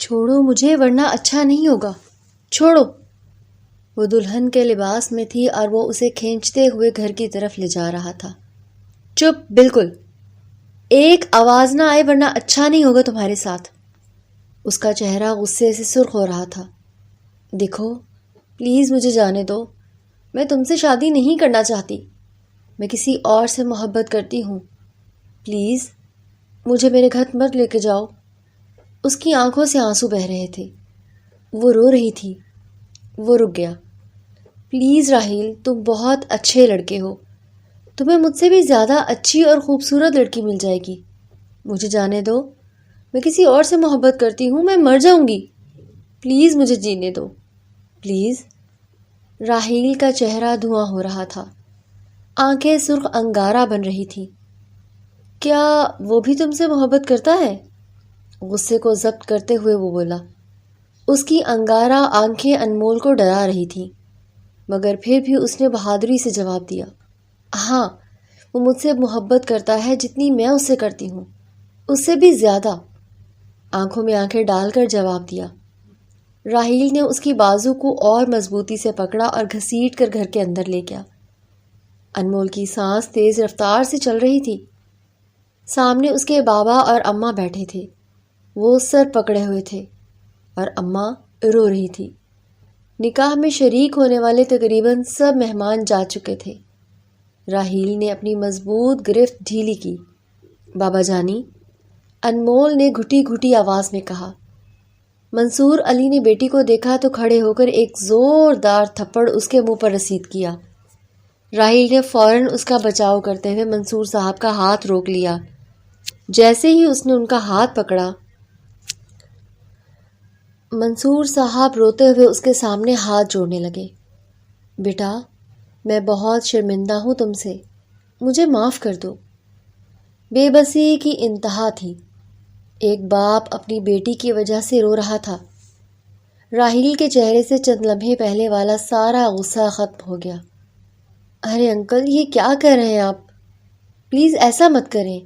چھوڑو مجھے ورنہ اچھا نہیں ہوگا، چھوڑو۔ وہ دلہن کے لباس میں تھی اور وہ اسے کھینچتے ہوئے گھر کی طرف لے جا رہا تھا۔ چپ، بالکل، ایک آواز نہ آئے ورنہ اچھا نہیں ہوگا تمہارے ساتھ۔ اس کا چہرہ غصے سے سرخ ہو رہا تھا۔ دیکھو، پلیز مجھے جانے دو، میں تم سے شادی نہیں کرنا چاہتی، میں کسی اور سے محبت کرتی ہوں، پلیز مجھے میرے گھر مت لے کے جاؤ۔ اس کی آنکھوں سے آنسو بہہ رہے تھے، وہ رو رہی تھی۔ وہ رک گیا۔ پلیز راحیل، تم بہت اچھے لڑکے ہو، تمہیں مجھ سے بھی زیادہ اچھی اور خوبصورت لڑکی مل جائے گی، مجھے جانے دو، میں کسی اور سے محبت کرتی ہوں، میں مر جاؤں گی، پلیز مجھے جینے دو، پلیز۔ راحیل کا چہرہ دھواں ہو رہا تھا، آنکھیں سرخ انگارہ بن رہی تھیں۔ کیا وہ بھی تم سے محبت کرتا ہے؟ غصے کو ضبط کرتے ہوئے وہ بولا۔ اس کی انگارہ آنکھیں انمول کو ڈرا رہی تھیں، مگر پھر بھی اس نے بہادری سے جواب دیا، ہاں، وہ مجھ سے محبت کرتا ہے جتنی میں اس سے کرتی ہوں، اس سے بھی زیادہ، آنکھوں میں آنکھیں ڈال کر جواب دیا۔ راحیل نے اس کی بازو کو اور مضبوطی سے پکڑا اور گھسیٹ کر گھر کے اندر لے گیا۔ انمول کی سانس تیز رفتار سے چل رہی تھی۔ سامنے اس کے بابا اور اماں بیٹھے تھے، وہ سر پکڑے ہوئے تھے اور اماں رو رہی تھی۔ نکاح میں شریک ہونے والے تقریباً سب مہمان جا چکے تھے۔ راحیل نے اپنی مضبوط گرفت ڈھیلی کی۔ بابا جانی، انمول نے گھٹی گھٹی آواز میں کہا۔ منصور علی نے بیٹی کو دیکھا تو کھڑے ہو کر ایک زوردار تھپڑ اس کے منہ پر رسید کیا۔ راحیل نے فوراً اس کا بچاؤ کرتے ہوئے منصور صاحب کا ہاتھ روک لیا۔ جیسے ہی اس نے ان کا ہاتھ پکڑا، منصور صاحب روتے ہوئے اس کے سامنے ہاتھ جوڑنے لگے۔ بیٹا، میں بہت شرمندہ ہوں تم سے، مجھے معاف کر دو۔ بے بسی کی انتہا تھی۔ ایک باپ اپنی بیٹی کی وجہ سے رو رہا تھا۔ راحیل کے چہرے سے چند لمحے پہلے والا سارا غصہ ختم ہو گیا۔ ارے انکل، یہ کیا کر رہے ہیں آپ؟ پلیز ایسا مت کریں،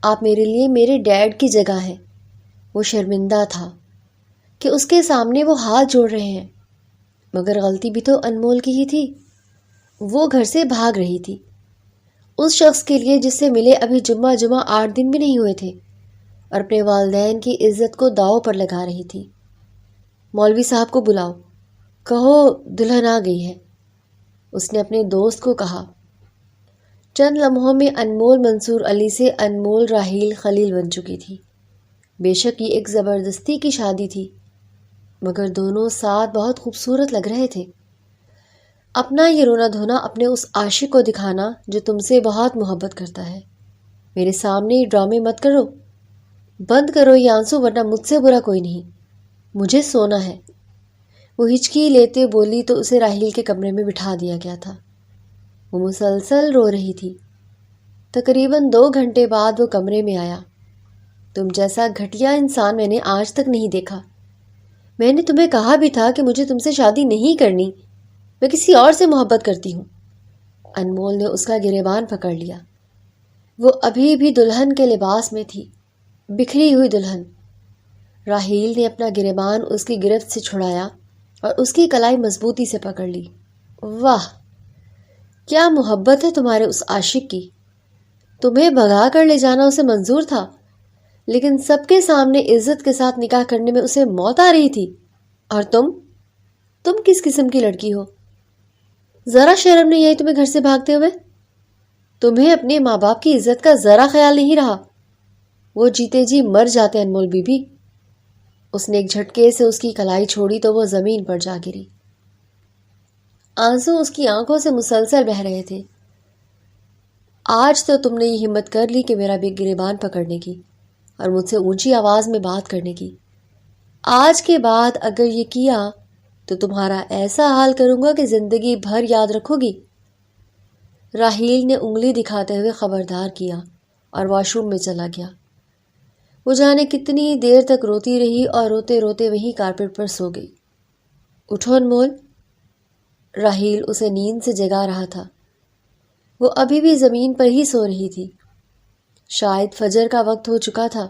آپ میرے لیے میرے ڈیڈ کی جگہ ہیں۔ وہ شرمندہ تھا کہ اس کے سامنے وہ ہاتھ جوڑ رہے ہیں، مگر غلطی بھی تو انمول کی ہی تھی۔ وہ گھر سے بھاگ رہی تھی اس شخص کے لیے جس سے ملے ابھی جمعہ 8 دن بھی نہیں ہوئے تھے، اور اپنے والدین کی عزت کو داؤ پر لگا رہی تھی۔ مولوی صاحب کو بلاؤ، کہو دلہن آ گئی ہے، اس نے اپنے دوست کو کہا۔ چند لمحوں میں انمول منصور علی سے انمول راحیل خلیل بن چکی تھی۔ بے شک یہ ایک زبردستی کی شادی تھی، مگر دونوں ساتھ بہت خوبصورت لگ رہے تھے۔ اپنا یہ رونا دھونا اپنے اس عاشق کو دکھانا جو تم سے بہت محبت کرتا ہے۔ میرے سامنے یہ ڈرامے مت کرو، بند کرو یہ آنسو، ورنہ مجھ سے برا کوئی نہیں، مجھے سونا ہے۔ وہ ہچکی لیتے بولی تو اسے راحیل کے کمرے میں بٹھا دیا گیا تھا۔ وہ مسلسل رو رہی تھی۔ تقریباً 2 گھنٹے بعد وہ کمرے میں آیا۔ تم جیسا گھٹیا انسان میں نے آج تک نہیں دیکھا۔ میں نے تمہیں کہا بھی تھا کہ مجھے تم سے شادی نہیں کرنی، میں کسی اور سے محبت کرتی ہوں۔ انمول نے اس کا گریبان پکڑ لیا۔ وہ ابھی بھی دلہن کے لباس میں تھی، بکھری ہوئی دلہن۔ راحیل نے اپنا گریبان اس کی گرفت سے چھڑایا اور اس کی کلائی مضبوطی سے پکڑ لی۔ واہ، کیا محبت ہے تمہارے اس عاشق کی! تمہیں بھگا کر لے جانا اسے منظور تھا، لیکن سب کے سامنے عزت کے ساتھ نکاح کرنے میں اسے موت آ رہی تھی۔ اور تم کس قسم کی لڑکی ہو؟ ذرا شرم نہیں آئی تمہیں گھر سے بھاگتے ہوئے؟ تمہیں اپنے ماں باپ کی عزت کا ذرا خیال نہیں رہا؟ وہ جیتے جی مر جاتے انمول بی بی۔ اس نے ایک جھٹکے سے اس کی کلائی چھوڑی تو وہ زمین پر جا گری۔ آنسو اس کی آنکھوں سے مسلسل بہہ رہے تھے۔ آج تو تم نے یہ ہمت کر لی کہ میرا بھی گریبان پکڑنے کی اور مجھ سے اونچی آواز میں بات کرنے کی۔ آج کے بعد اگر یہ کیا تو تمہارا ایسا حال کروں گا کہ زندگی بھر یاد رکھو گی۔ راحیل نے انگلی دکھاتے ہوئے خبردار کیا اور واش روم میں چلا گیا۔ وہ جانے کتنی دیر تک روتی رہی اور روتے روتے وہیں کارپیٹ پر سو گئی۔ اٹھو انمول، راحیل اسے نیند سے جگا رہا تھا۔ وہ ابھی بھی زمین پر ہی سو رہی تھی۔ شاید فجر کا وقت ہو چکا تھا۔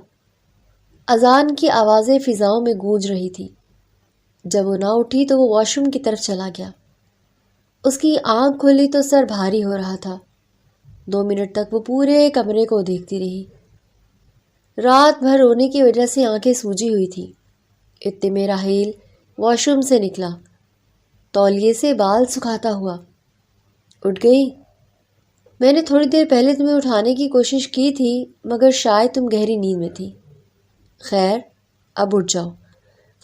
اذان کی آوازیں فضاؤں میں گونج رہی تھی۔ جب وہ نہ اٹھی تو وہ واش روم کی طرف چلا گیا۔ اس کی آنکھ کھلی تو سر بھاری ہو رہا تھا۔ 2 منٹ تک وہ پورے کمرے کو دیکھتی رہی۔ رات بھر رونے کی وجہ سے آنکھیں سوجی ہوئی تھیں۔ اتنے میں راحیل واش روم سے نکلا، تولیے سے بال سکھاتا ہوا۔ اٹھ گئی؟ میں نے تھوڑی دیر پہلے تمہیں اٹھانے کی کوشش کی تھی مگر شاید تم گہری نیند میں تھی۔ خیر اب اٹھ جاؤ،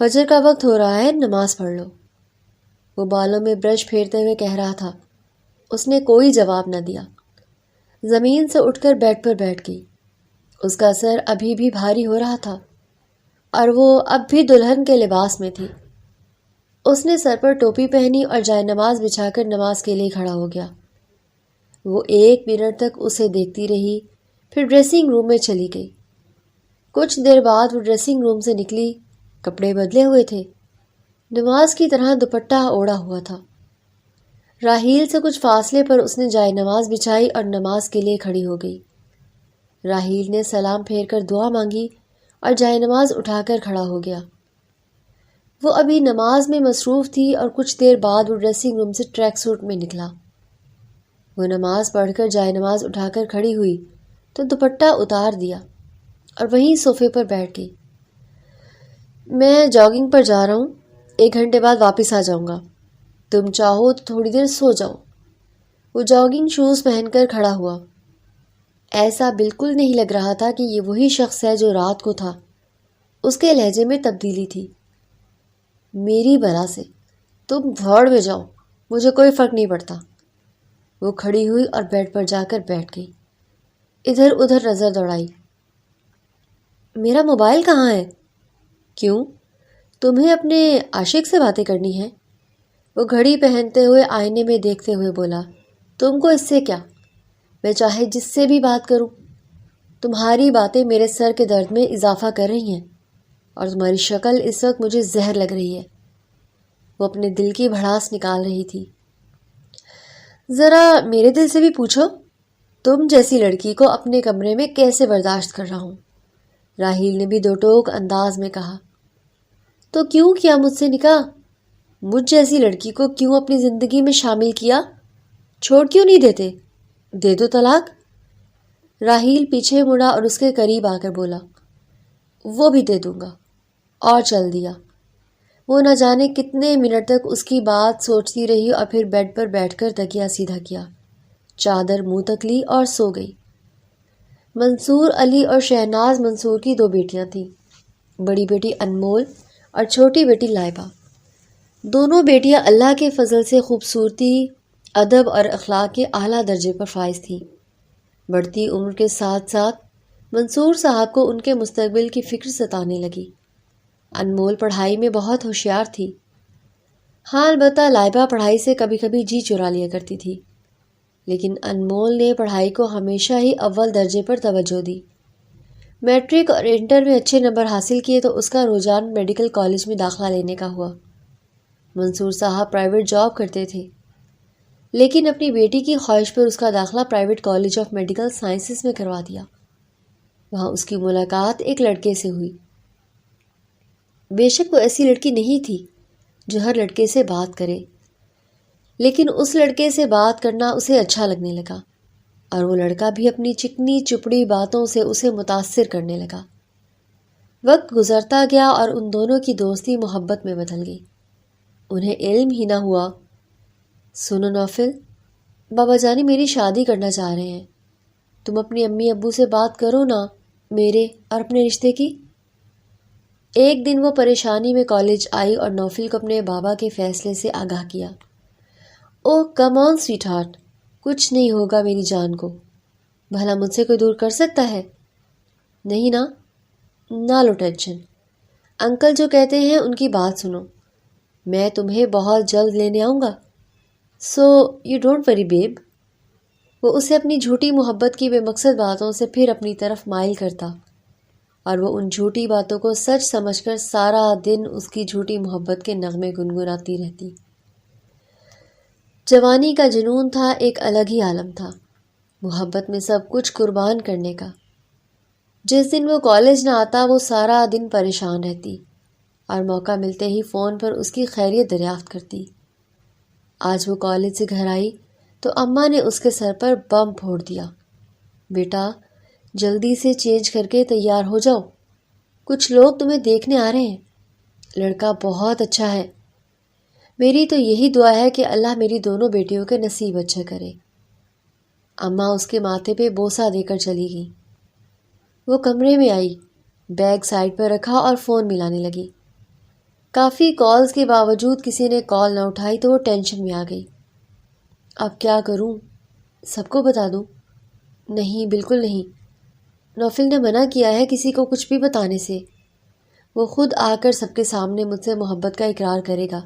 فجر کا وقت ہو رہا ہے، نماز پڑھ لو۔ وہ بالوں میں برش پھیرتے ہوئے کہہ رہا تھا۔ اس نے کوئی جواب نہ دیا۔ زمین سے اٹھ کر بیڈ پر بیٹھ گئی۔ اس کا سر ابھی بھی بھاری ہو رہا تھا اور وہ اب بھی دلہن کے لباس میں تھی۔ اس نے سر پر ٹوپی پہنی اور جائے نماز بچھا کر نماز کے لیے کھڑا ہو گیا۔ وہ 1 منٹ تک اسے دیکھتی رہی، پھر ڈریسنگ روم میں چلی گئی۔ کچھ دیر بعد وہ ڈریسنگ روم سے نکلی، کپڑے بدلے ہوئے تھے، نماز کی طرح دوپٹہ اوڑھا ہوا تھا۔ راحیل سے کچھ فاصلے پر اس نے جائے نماز بچھائی اور نماز کے لیے کھڑی ہو گئی۔ راحیل نے سلام پھیر کر دعا مانگی اور جائے نماز اٹھا کر کھڑا ہو گیا۔ وہ ابھی نماز میں مصروف تھی اور کچھ دیر بعد وہ ڈریسنگ روم سے ٹریک سوٹ میں نکلا۔ وہ نماز پڑھ کر جائے نماز اٹھا کر کھڑی ہوئی تو دوپٹہ اتار دیا اور وہیں صوفے پر بیٹھ گئی۔ میں جاگنگ پر جا رہا ہوں، 1 گھنٹے بعد واپس آ جاؤں گا، تم چاہو تو تھوڑی دیر سو جاؤ۔ وہ جاگنگ شوز پہن کر کھڑا ہوا۔ ایسا بالکل نہیں لگ رہا تھا کہ یہ وہی شخص ہے جو رات کو تھا۔ اس کے لہجے میں تبدیلی تھی۔ میری بلا سے تم بھاڑ میں جاؤ، مجھے کوئی فرق نہیں پڑتا۔ وہ کھڑی ہوئی اور بیڈ پر جا کر بیٹھ گئی۔ ادھر ادھر نظر دوڑائی۔ میرا موبائل کہاں ہے؟ کیوں؟ تمہیں اپنے عاشق سے باتیں کرنی ہیں؟ وہ گھڑی پہنتے ہوئے آئینے میں دیکھتے ہوئے بولا۔ تم کو اس سے کیا؟ میں چاہے جس سے بھی بات کروں، تمہاری باتیں میرے سر کے درد میں اضافہ کر رہی ہیں اور تمہاری شکل اس وقت مجھے زہر لگ رہی ہے۔ وہ اپنے دل کی بھڑاس نکال رہی تھی۔ ذرا میرے دل سے بھی پوچھو، تم جیسی لڑکی کو اپنے کمرے میں کیسے برداشت کر رہا ہوں؟ راحیل نے بھی 2 ٹوک انداز میں کہا۔ تو کیوں کیا مجھ سے نکاح؟ مجھ جیسی لڑکی کو کیوں اپنی زندگی میں شامل کیا؟ چھوڑ کیوں نہیں دیتے؟ دے دو طلاق۔ راحیل پیچھے مڑا اور اس کے قریب آ کر بولا۔ وہ بھی دے دوں گا۔ اور چل دیا۔ وہ نہ جانے کتنے منٹ تک اس کی بات سوچتی رہی اور پھر بیڈ پر بیٹھ کر تکیہ سیدھا کیا، چادر منہ تک لی اور سو گئی۔ منصور علی اور شہناز منصور کی 2 بیٹیاں تھیں، بڑی بیٹی انمول اور چھوٹی بیٹی لائبہ۔ دونوں بیٹیاں اللہ کے فضل سے خوبصورتی، ادب اور اخلاق کے اعلیٰ درجے پر فائز تھیں۔ بڑھتی عمر کے ساتھ ساتھ منصور صاحب کو ان کے مستقبل کی فکر ستانے لگی۔ انمول پڑھائی میں بہت ہوشیار تھی۔ ہاں البتہ لائبہ پڑھائی سے کبھی کبھی جی چرا لیا کرتی تھی، لیکن انمول نے پڑھائی کو ہمیشہ ہی اول درجے پر توجہ دی۔ میٹرک اور انٹر میں اچھے نمبر حاصل کیے تو اس کا رجحان میڈیکل کالج میں داخلہ لینے کا ہوا۔ منصور صاحب پرائیویٹ جاب کرتے تھے، لیکن اپنی بیٹی کی خواہش پر اس کا داخلہ private college of medical sciences میں کروا دیا۔ وہاں اس کی ملاقات ایک لڑکے سے ہوئی۔ بے شک وہ ایسی لڑکی نہیں تھی جو ہر لڑکے سے بات کرے، لیکن اس لڑکے سے بات کرنا اسے اچھا لگنے لگا اور وہ لڑکا بھی اپنی چکنی چپڑی باتوں سے اسے متاثر کرنے لگا۔ وقت گزرتا گیا اور ان دونوں کی دوستی محبت میں بدل گئی۔ انہیں علم ہی نہ ہوا۔ سنو نوفل، بابا جانی میری شادی کرنا چاہ رہے ہیں، تم اپنی امی ابو سے بات کرو نا میرے اور اپنے رشتے کی۔ ایک دن وہ پریشانی میں کالج آئی اور نوفل کو اپنے بابا کے فیصلے سے آگاہ کیا۔ اوہ کم آن سویٹ ہارٹ، کچھ نہیں ہوگا میری جان کو، بھلا مجھ سے کوئی دور کر سکتا ہے؟ نہیں نا؟ نہ لو ٹینشن، انکل جو کہتے ہیں ان کی بات سنو، میں تمہیں بہت جلد لینے آؤں گا، so you don't worry babe. وہ اسے اپنی جھوٹی محبت کی بے مقصد باتوں سے پھر اپنی طرف مائل کرتا اور وہ ان جھوٹی باتوں کو سچ سمجھ کر سارا دن اس کی جھوٹی محبت کے نغمے گنگناتی رہتی۔ جوانی کا جنون تھا، ایک الگ ہی عالم تھا، محبت میں سب کچھ قربان کرنے کا۔ جس دن وہ کالج نہ آتا وہ سارا دن پریشان رہتی اور موقع ملتے ہی فون پر اس کی خیریت دریافت کرتی۔ آج وہ کالج سے گھر آئی تو اماں نے اس کے سر پر بم پھوڑ دیا۔ بیٹا جلدی سے چینج کر کے تیار ہو جاؤ، کچھ لوگ تمہیں دیکھنے آ رہے ہیں، لڑکا بہت اچھا ہے، میری تو یہی دعا ہے کہ اللہ میری دونوں بیٹیوں کے نصیب اچھا کرے۔ اماں اس کے ماتھے پہ بوسہ دے کر چلی گئی۔ وہ کمرے میں آئی، بیگ سائڈ پر رکھا اور فون ملانے لگی۔ کافی کالز کے باوجود کسی نے کال نہ اٹھائی تو وہ ٹینشن میں آ گئی۔ اب کیا کروں؟ سب کو بتا دوں؟ نہیں، بالکل نہیں، نوفل نے منع کیا ہے کسی کو کچھ بھی بتانے سے۔ وہ خود آ کر سب کے سامنے مجھ سے محبت کا اقرار کرے گا،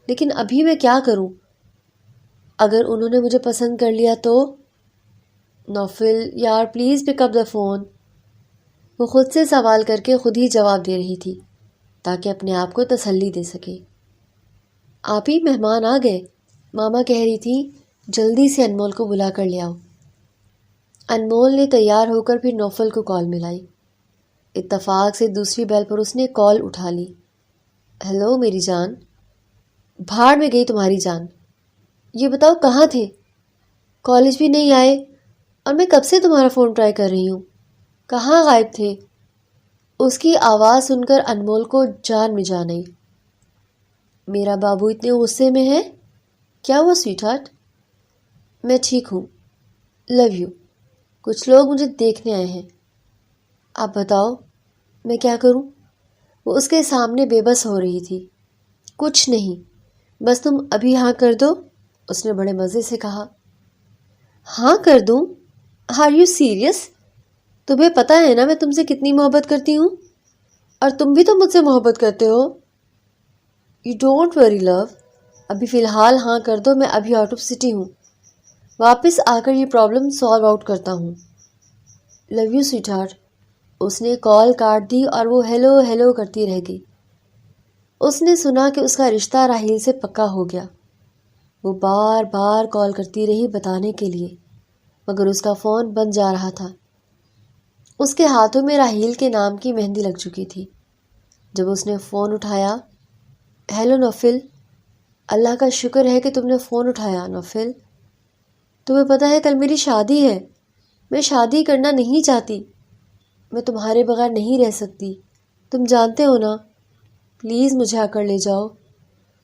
لیکن ابھی میں کیا کروں؟ اگر انہوں نے مجھے پسند کر لیا تو؟ نوفل یار please pick up the phone. وہ خود سے سوال کر کے خود ہی جواب دے رہی تھی تاکہ اپنے آپ کو تسلی دے سکے۔ آپ ہی مہمان آ گئے، ماما کہہ رہی تھی جلدی سے انمول کو بلا کر لے آؤ۔ انمول نے تیار ہو کر پھر نوفل کو کال ملائی۔ اتفاق سے دوسری بیل پر اس نے کال اٹھا لی۔ ہیلو میری جان۔ بھاڑ میں گئی تمہاری جان، یہ بتاؤ کہاں تھے؟ کالج بھی نہیں آئے اور میں کب سے تمہارا فون ٹرائی کر رہی ہوں، کہاں غائب تھے؟ اس کی آواز سن کر انمول کو جان میں جان آئی۔ میرا بابو اتنے غصے میں ہے؟ کیا ہوا سویٹ ہارٹ؟ میں ٹھیک ہوں، لو یو۔ کچھ لوگ مجھے دیکھنے آئے ہیں، آپ بتاؤ میں کیا کروں؟ وہ اس کے سامنے بے بس ہو رہی تھی۔ کچھ نہیں، بس تم ابھی ہاں کر دو، اس نے بڑے مزے سے کہا۔ ہاں کر دوں؟ Are you serious? تمہیں پتہ ہے نا میں تم سے کتنی محبت کرتی ہوں، اور تم بھی تو مجھ سے محبت کرتے ہو۔ یو ڈونٹ وری لو، ابھی فی الحال ہاں کر دو، میں ابھی آؤٹ آف سٹی ہوں، واپس آ کر یہ پرابلم سالو آؤٹ کرتا ہوں۔ Love you sweetheart. اس نے کال کاٹ دی اور وہ ہیلو ہیلو کرتی رہ گئی۔ اس نے سنا کہ اس کا رشتہ راحیل سے پکا ہو گیا۔ وہ بار بار کال کرتی رہی بتانے کے لیے، مگر اس کا فون بند جا رہا تھا۔ اس کے ہاتھوں میں راحیل کے نام کی مہندی لگ چکی تھی۔ جب اس نے فون اٹھایا، ہیلو نوفل، اللہ کا شکر ہے کہ تم نے فون اٹھایا نوفل۔ تمہیں پتہ ہے کل میری شادی ہے، میں شادی کرنا نہیں چاہتی، میں تمہارے بغیر نہیں رہ سکتی، تم جانتے ہو نا، پلیز مجھے آ کر لے جاؤ۔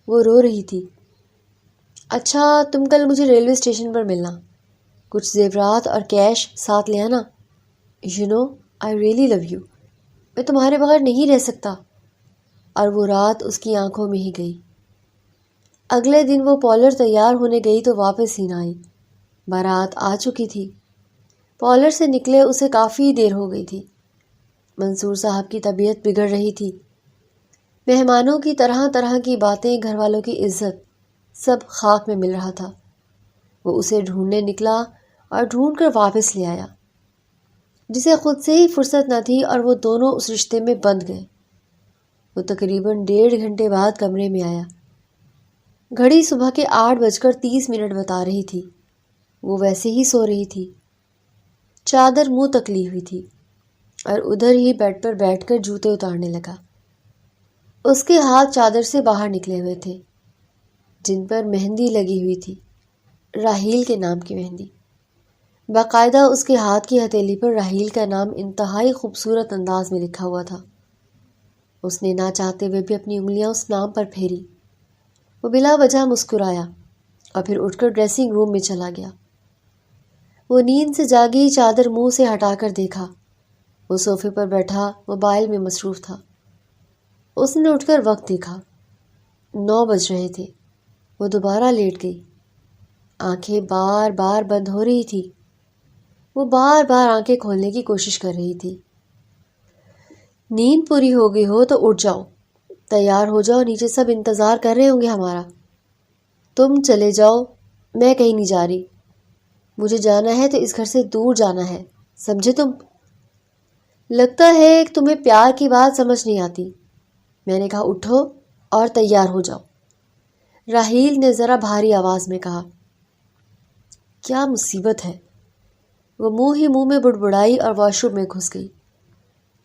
وہ رو رہی تھی۔ اچھا تم کل مجھے ریلوے اسٹیشن پر ملنا، کچھ زیورات اور کیش ساتھ لے آنا۔ You know I really love you, میں تمہارے بغیر نہیں رہ سکتا۔ اور وہ رات اس کی آنکھوں میں ہی گئی۔ اگلے دن وہ پارلر تیار ہونے گئی تو واپس ہی نہ آئی۔ بارات آ چکی تھی۔ پارلر سے نکلے اسے کافی دیر ہو گئی تھی۔ منصور صاحب کی طبیعت بگڑ رہی تھی۔ مہمانوں کی طرح طرح کی باتیں، گھر والوں کی عزت، سب خاک میں مل رہا تھا۔ وہ اسے ڈھونڈنے نکلا اور ڈھونڈ کر واپس لے آیا، جسے خود سے ہی فرصت نہ تھی، اور وہ دونوں اس رشتے میں بندھ گئے۔ وہ تقریباً 1.5 گھنٹے بعد کمرے میں آیا۔ گھڑی صبح کے 8:30 بتا رہی تھی۔ وہ ویسے ہی سو رہی تھی، چادر منہ تک لی ہوئی تھی، اور ادھر ہی بیڈ پر بیٹھ کر جوتے اتارنے لگا۔ اس کے ہاتھ چادر سے باہر نکلے ہوئے تھے، جن پر مہندی لگی ہوئی تھی، راحیل کے نام کی مہندی۔ باقاعدہ اس کے ہاتھ کی ہتھیلی پر راحیل کا نام انتہائی خوبصورت انداز میں لکھا ہوا تھا۔ اس نے نہ چاہتے ہوئے بھی اپنی انگلیاں اس نام پر پھیری۔ وہ بلا وجہ مسکرایا اور پھر اٹھ کر ڈریسنگ روم میں چلا گیا۔ وہ نیند سے جاگی چادر منہ سے ہٹا کر دیکھا۔ وہ صوفے پر بیٹھا موبائل میں مصروف تھا۔ اس نے اٹھ کر وقت دیکھا، 9 بج رہے تھے۔ وہ دوبارہ لیٹ گئی۔ آنکھیں بار بار بند ہو رہی تھی۔ وہ بار بار آنکھیں کھولنے کی کوشش کر رہی تھی۔ نیند پوری ہو گئی ہو تو اٹھ جاؤ، تیار ہو جاؤ، نیچے سب انتظار کر رہے ہوں گے ہمارا۔ تم چلے جاؤ، میں کہیں نہیں جا رہی، مجھے جانا ہے تو اس گھر سے دور جانا ہے، سمجھے تم؟ لگتا ہے کہ تمہیں پیار کی بات سمجھ نہیں آتی۔ میں نے کہا اٹھو اور تیار ہو جاؤ، راحیل نے ذرا بھاری آواز میں کہا۔ کیا مصیبت ہے؟ وہ منہ ہی منہ میں بڑبڑائی اور واش روم میں گھس گئی۔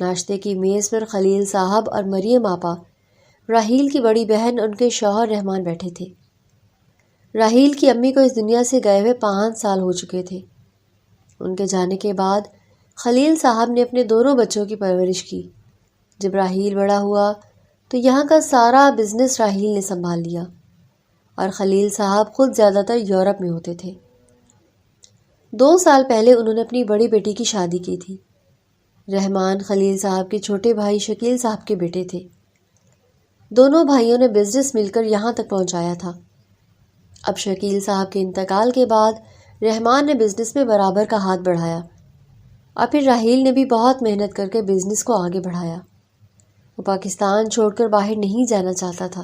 ناشتے کی میز پر خلیل صاحب اور مریم آپا، راحیل کی بڑی بہن اور ان کے شوہر رحمان بیٹھے تھے۔ راحیل کی امی کو اس دنیا سے گئے ہوئے 5 سال ہو چکے تھے۔ ان کے جانے کے بعد خلیل صاحب نے اپنے دونوں بچوں کی پرورش کی۔ جب راحیل بڑا ہوا تو یہاں کا سارا بزنس راحیل نے سنبھال لیا، اور خلیل صاحب خود زیادہ تر یورپ میں ہوتے تھے۔ 2 سال پہلے انہوں نے اپنی بڑی بیٹی کی شادی کی تھی۔ رحمان خلیل صاحب کے چھوٹے بھائی شکیل صاحب کے بیٹے تھے۔ دونوں بھائیوں نے بزنس مل کر یہاں تک پہنچایا تھا۔ اب شکیل صاحب کے انتقال کے بعد رحمان نے بزنس میں برابر کا ہاتھ بڑھایا، اور پھر راحیل نے بھی بہت محنت کر کے بزنس کو آگے بڑھایا۔ وہ پاکستان چھوڑ کر باہر نہیں جانا چاہتا تھا،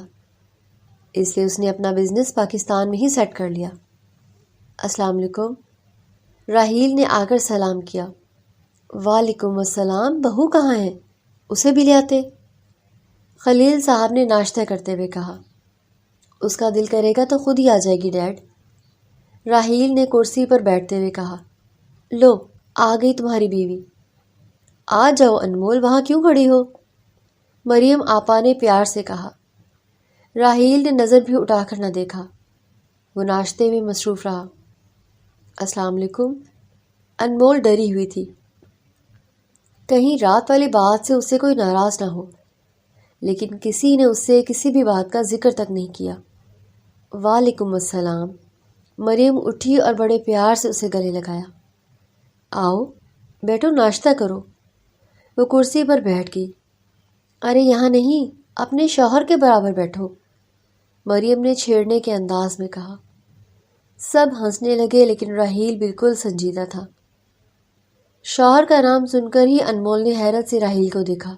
اس لیے اس نے اپنا بزنس پاکستان میں ہی سیٹ کر لیا۔ السلام علیکم، راحیل نے آ کر سلام کیا۔ وعلیکم السلام، بہو کہاں ہے؟ اسے بھی لے آتے، خلیل صاحب نے ناشتہ کرتے ہوئے کہا۔ اس کا دل کرے گا تو خود ہی آ جائے گی ڈیڈ، راحیل نے کرسی پر بیٹھتے ہوئے کہا۔ لو، آ گئی تمہاری بیوی، آ جاؤ انمول، وہاں کیوں کھڑی ہو؟ مریم آپا نے پیار سے کہا۔ راحیل نے نظر بھی اٹھا کر نہ دیکھا، وہ ناشتے میں مصروف رہا۔ السلام علیکم، انمول ڈری ہوئی تھی، کہیں رات والی بات سے اس سے کوئی ناراض نہ ہو، لیکن کسی نے اس سے کسی بھی بات کا ذکر تک نہیں کیا۔ وعلیکم السلام، مریم اٹھی اور بڑے پیار سے اسے گلے لگایا۔ آؤ بیٹھو، ناشتہ کرو۔ وہ کرسی پر بیٹھ گئی۔ ارے یہاں نہیں، اپنے شوہر کے برابر بیٹھو، مریم نے چھیڑنے کے انداز میں کہا۔ سب ہنسنے لگے، لیکن راحیل بالکل سنجیدہ تھا۔ شوہر کا نام سن کر ہی انمول نے حیرت سے راحیل کو دیکھا،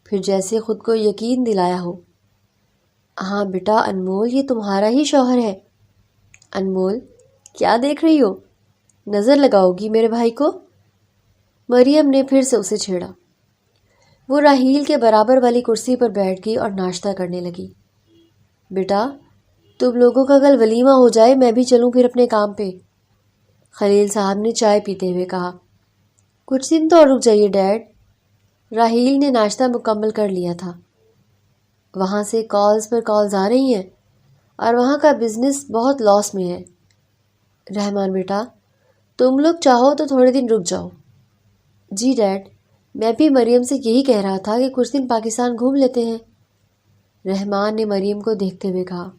پھر جیسے خود کو یقین دلایا ہو۔ ہاں بیٹا انمول، یہ تمہارا ہی شوہر ہے۔ انمول، کیا دیکھ رہی ہو؟ نظر لگاؤ گی میرے بھائی کو؟ مریم نے پھر سے اسے چھیڑا۔ وہ راحیل کے برابر والی کرسی پر بیٹھ گئی اور ناشتہ کرنے لگی۔ بیٹا تم لوگوں کا کل ولیمہ ہو جائے، میں بھی چلوں پھر اپنے کام پہ، خلیل صاحب نے چائے پیتے ہوئے کہا۔ کچھ دن تو اور رک جائیے ڈیڈ، راحیل نے ناشتہ مکمل کر لیا تھا۔ وہاں سے کالز پر کالز آ رہی ہیں، اور وہاں کا بزنس بہت لاس میں ہے۔ رحمان بیٹا تم لوگ چاہو تو تھوڑے دن رک جاؤ۔ جی ڈیڈ، میں بھی مریم سے یہی کہہ رہا تھا کہ کچھ دن پاکستان گھوم لیتے ہیں، رحمان نے مریم کو دیکھتے ہوئے کہا۔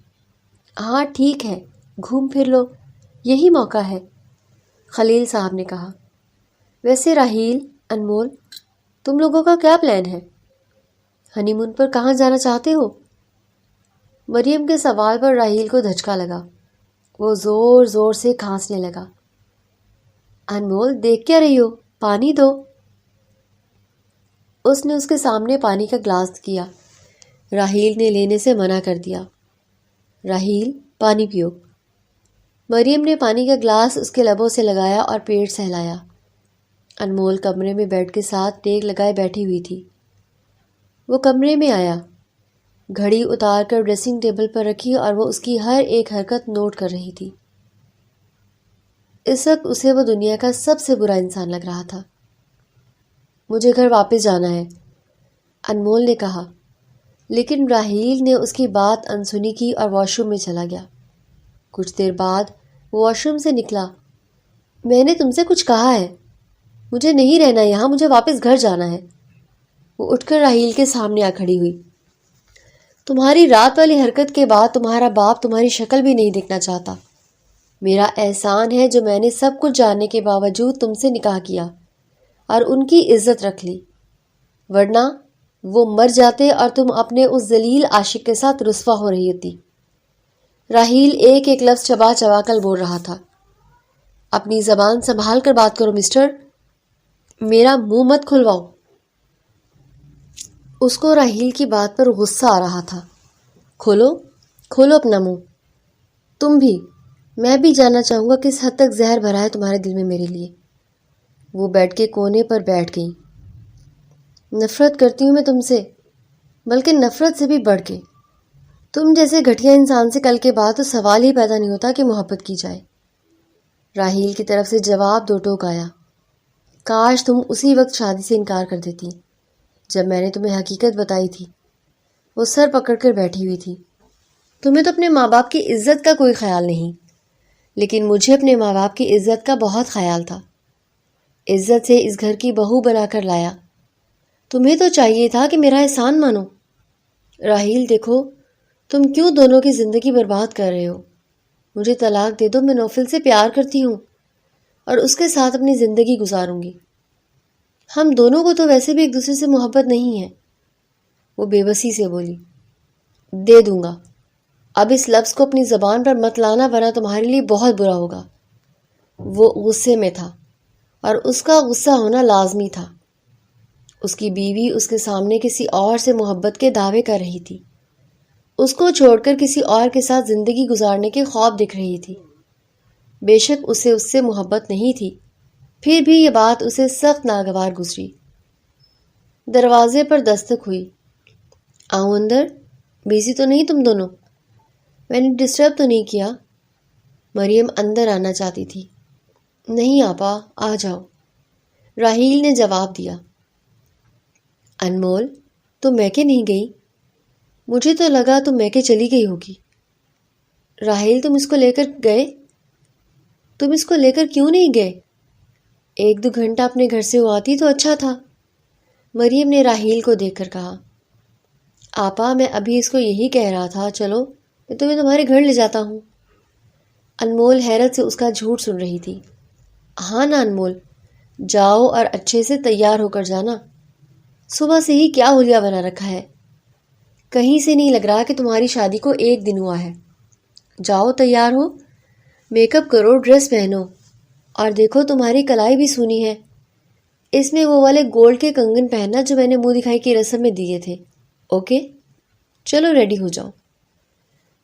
ہاں ٹھیک ہے، گھوم پھر لو، یہی موقع ہے، خلیل صاحب نے کہا۔ ویسے راحیل، انمول، تم لوگوں کا کیا پلان ہے؟ ہنی مون پر کہاں جانا چاہتے ہو؟ مریم کے سوال پر راحیل کو دھچکا لگا، وہ زور زور سے کھانسنے لگا۔ انمول دیکھ کیا رہی ہو، پانی دو۔ اس نے اس کے سامنے پانی کا گلاس کیا، راحیل نے لینے سے منع کر دیا۔ راحیل پانی پیو۔ مریم نے پانی کا گلاس اس کے لبوں سے لگایا اور پیٹ سہلایا۔ انمول کمرے میں بیڈ کے ساتھ ٹیک لگائے بیٹھی ہوئی تھی۔ وہ کمرے میں آیا، گھڑی اتار کر ڈریسنگ ٹیبل پر رکھی اور وہ اس کی ہر ایک حرکت نوٹ کر رہی تھی۔ اس وقت اسے وہ دنیا کا سب سے برا انسان لگ رہا تھا۔ مجھے گھر واپس جانا ہے، انمول نے کہا، لیکن راحیل نے اس کی بات انسنی کی اور واش روم میں چلا گیا۔ کچھ دیر بعد وہ واش روم سے نکلا۔ میں نے تم سے کچھ کہا ہے، مجھے نہیں رہنا یہاں، مجھے واپس گھر جانا ہے۔ وہ اٹھ کر راحیل کے سامنے آ کھڑی ہوئی۔ تمہاری رات والی حرکت کے بعد تمہارا باپ تمہاری شکل بھی نہیں دیکھنا چاہتا۔ میرا احسان ہے جو میں نے سب کچھ جاننے کے باوجود تم سے نکاح کیا اور ان کی عزت رکھ لی، ورنہ وہ مر جاتے اور تم اپنے اس ذلیل عاشق کے ساتھ رسوا ہو رہی ہوتی۔ راحیل ایک ایک لفظ چبا چبا کر بول رہا تھا۔ اپنی زبان سنبھال کر بات کرو مسٹر، میرا منہ مت کھلواؤ۔ اس کو راحیل کی بات پر غصہ آ رہا تھا۔ کھولو کھولو اپنا منہ، تم بھی، میں بھی جاننا چاہوں گا کس حد تک زہر بھرا ہے تمہارے دل میں میرے لیے۔ وہ بیڈ کے کونے پر بیٹھ گئی۔ نفرت کرتی ہوں میں تم سے، بلکہ نفرت سے بھی بڑھ کے۔ تم جیسے گھٹیا انسان سے کل کے بعد تو سوال ہی پیدا نہیں ہوتا کہ محبت کی جائے۔ راحیل کی طرف سے جواب دو ٹوک آیا۔ کاش تم اسی وقت شادی سے انکار کر دیتی، جب میں نے تمہیں حقیقت بتائی تھی۔ وہ سر پکڑ کر بیٹھی ہوئی تھی۔ تمہیں تو اپنے ماں باپ کی عزت کا کوئی خیال نہیں، لیکن مجھے اپنے ماں باپ کی عزت کا بہت خیال تھا۔ عزت سے اس گھر کی بہو بنا کر لایا۔ تمہیں تو چاہیے تھا کہ میرا احسان مانو۔ راحیل دیکھو، تم کیوں دونوں کی زندگی برباد کر رہے ہو؟ مجھے طلاق دے دو، میں نوفل سے پیار کرتی ہوں اور اس کے ساتھ اپنی زندگی گزاروں گی۔ ہم دونوں کو تو ویسے بھی ایک دوسرے سے محبت نہیں ہے۔ وہ بے بسی سے بولی۔ دے دوں گا۔ اب اس لفظ کو اپنی زبان پر مت لانا ورنہ تمہارے لیے بہت برا ہوگا۔ وہ غصے میں تھا اور اس کا غصہ ہونا لازمی تھا۔ اس کی بیوی اس کے سامنے کسی اور سے محبت کے دعوے کر رہی تھی۔ اس کو چھوڑ کر کسی اور کے ساتھ زندگی گزارنے کے خواب دکھ رہی تھی۔ بے شک اسے اس سے محبت نہیں تھی، پھر بھی یہ بات اسے سخت ناگوار گزری۔ دروازے پر دستک ہوئی۔ آؤں اندر؟ بیزی تو نہیں تم دونوں؟ میں نے ڈسٹرب تو نہیں کیا؟ مریم اندر آنا چاہتی تھی۔ نہیں آپا، آ جاؤ، راحیل نے جواب دیا۔ انمول، تم میکے نہیں گئی؟ مجھے تو لگا تم میکے چلی گئی ہوگی۔ راحیل، تم اس کو لے کر گئے؟ تم اس کو لے کر کیوں نہیں گئے؟ 1-2 گھنٹہ اپنے گھر سے وہ آتی تو اچھا تھا، مریم نے راحیل کو دیکھ کر کہا۔ آپا، میں ابھی اس کو یہی کہہ رہا تھا، چلو میں تمہیں تمہارے گھر لے جاتا ہوں۔ انمول حیرت سے اس کا جھوٹ سن رہی تھی۔ ہاں نا انمول، جاؤ اور اچھے سے تیار ہو کر جانا۔ صبح سے ہی کیا حلیہ بنا رکھا ہے؟ کہیں سے نہیں لگ رہا کہ تمہاری شادی کو 1 دن ہوا ہے۔ جاؤ تیار ہو، میک اپ کرو، ڈریس پہنو، اور دیکھو تمہاری کلائی بھی سونی ہے، اس میں وہ والے گولڈ کے کنگن پہننا جو میں نے منہ دکھائی کی رسم میں دیے تھے۔ اوکے، چلو ریڈی ہو جاؤ۔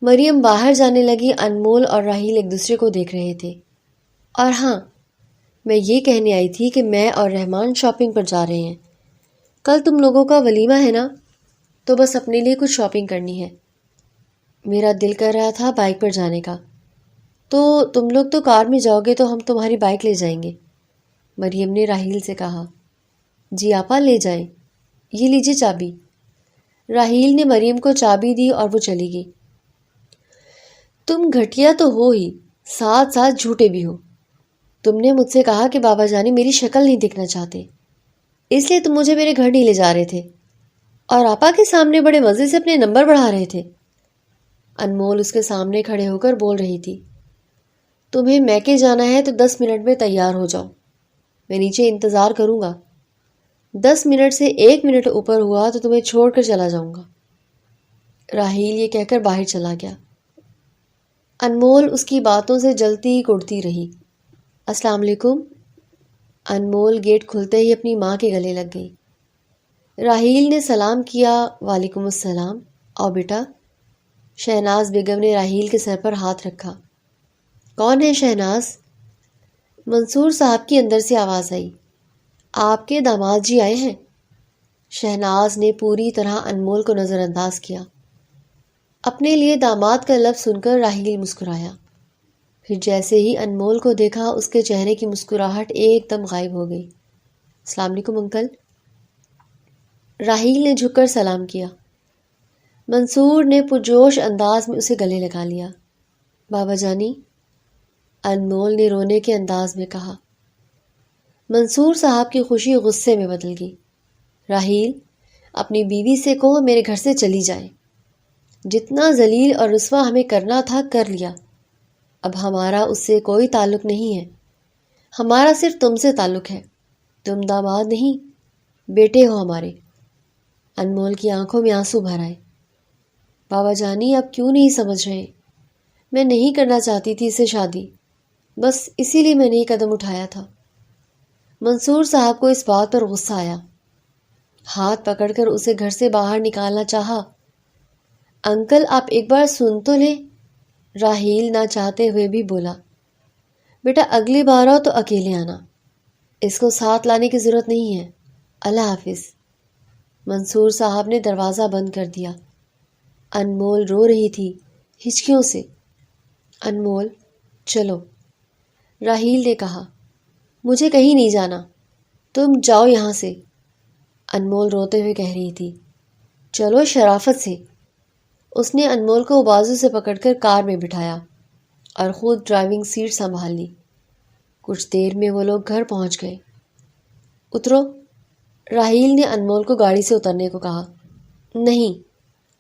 مریم باہر جانے لگی۔ انمول اور راحیل ایک دوسرے کو دیکھ رہے تھے۔ اور ہاں، میں یہ کہنے آئی تھی کہ میں اور رحمان شاپنگ پر جا رہے ہیں۔ کل تم لوگوں کا ولیمہ ہے نا، تو بس اپنے لیے کچھ شاپنگ کرنی ہے۔ میرا دل کر رہا تھا بائک پر جانے کا، تو تم لوگ تو کار میں جاؤ گے تو ہم تمہاری بائک لے جائیں گے، مریم نے راحیل سے کہا۔ جی آپا، لے جائیں، یہ لیجیے چابی۔ راحیل نے مریم کو چابی دی اور وہ چلی گئی۔ تم گھٹیا تو ہو ہی، ساتھ ساتھ جھوٹے بھی ہو۔ تم نے مجھ سے کہا کہ بابا جانی میری شکل نہیں دیکھنا چاہتے، اس لیے تم مجھے میرے گھر نہیں لے جا رہے تھے، اور آپا کے سامنے بڑے مزے سے اپنے نمبر بڑھا رہے تھے۔ انمول اس کے سامنے کھڑے ہو کر بول رہی تھی۔ تمہیں میکے جانا ہے تو 10 منٹ میں تیار ہو جاؤ، میں نیچے انتظار کروں گا۔ 10 منٹ سے 1 منٹ اوپر ہوا تو تمہیں چھوڑ کر چلا جاؤں گا۔ راحیل یہ کہہ کر باہر چلا گیا۔ انمول اس کی باتوں سے جلتی کڑتی رہی۔ السلام علیکم۔ انمول گیٹ کھلتے ہی اپنی ماں کے گلے لگ گئی۔ راحیل نے سلام کیا۔ وعلیکم السلام، آؤ بیٹا۔ شہناز بیگم نے راحیل کے سر پر ہاتھ رکھا۔ کون ہے شہناز؟ منصور صاحب کی اندر سے آواز آئی۔ آپ کے داماد جی آئے ہیں۔ شہناز نے پوری طرح انمول کو نظر انداز کیا۔ اپنے لیے داماد کا لفظ سن کر راحیل مسکرایا، پھر جیسے ہی انمول کو دیکھا اس کے چہرے کی مسکراہٹ ایک دم غائب ہو گئی۔ السلام علیکم انکل۔ راحیل نے جھک کر سلام کیا۔ منصور نے پرجوش انداز میں اسے گلے لگا لیا۔ بابا جانی، انمول نے رونے کے انداز میں کہا۔ منصور صاحب کی خوشی غصے میں بدل گئی۔ راحیل، اپنی بیوی سے کہو میرے گھر سے چلی جائے۔ جتنا ذلیل اور رسوا ہمیں کرنا تھا کر لیا، اب ہمارا اس سے کوئی تعلق نہیں ہے، ہمارا صرف تم سے تعلق ہے۔ تم داماد نہیں، بیٹے ہو ہمارے۔ انمول کی آنکھوں میں آنسو بھر آئے۔ بابا جانی، آپ کیوں نہیں سمجھ رہے؟ میں نہیں کرنا چاہتی تھی اسے شادی، بس اسی لیے میں نے یہ قدم اٹھایا تھا۔ منصور صاحب کو اس بات پر غصہ آیا، ہاتھ پکڑ کر اسے گھر سے باہر نکالنا چاہا۔ انکل، آپ ایک بار سن تو لیں، راحیل نہ چاہتے ہوئے بھی بولا۔ بیٹا اگلی بار آؤ تو اکیلے آنا، اس کو ساتھ لانے کی ضرورت نہیں ہے۔ اللہ حافظ۔ منصور صاحب نے دروازہ بند کر دیا۔ انمول رو رہی تھی ہچکیوں سے۔ انمول، چلو، راحیل نے کہا۔ مجھے کہیں نہیں جانا، تم جاؤ یہاں سے۔ انمول روتے ہوئے کہہ رہی تھی۔ چلو شرافت سے۔ اس نے انمول کو بازو سے پکڑ کر کار میں بٹھایا اور خود ڈرائیونگ سیٹ سنبھال لی۔ کچھ دیر میں وہ لوگ گھر پہنچ گئے۔ اترو، راحیل نے انمول کو گاڑی سے اترنے کو کہا۔ نہیں،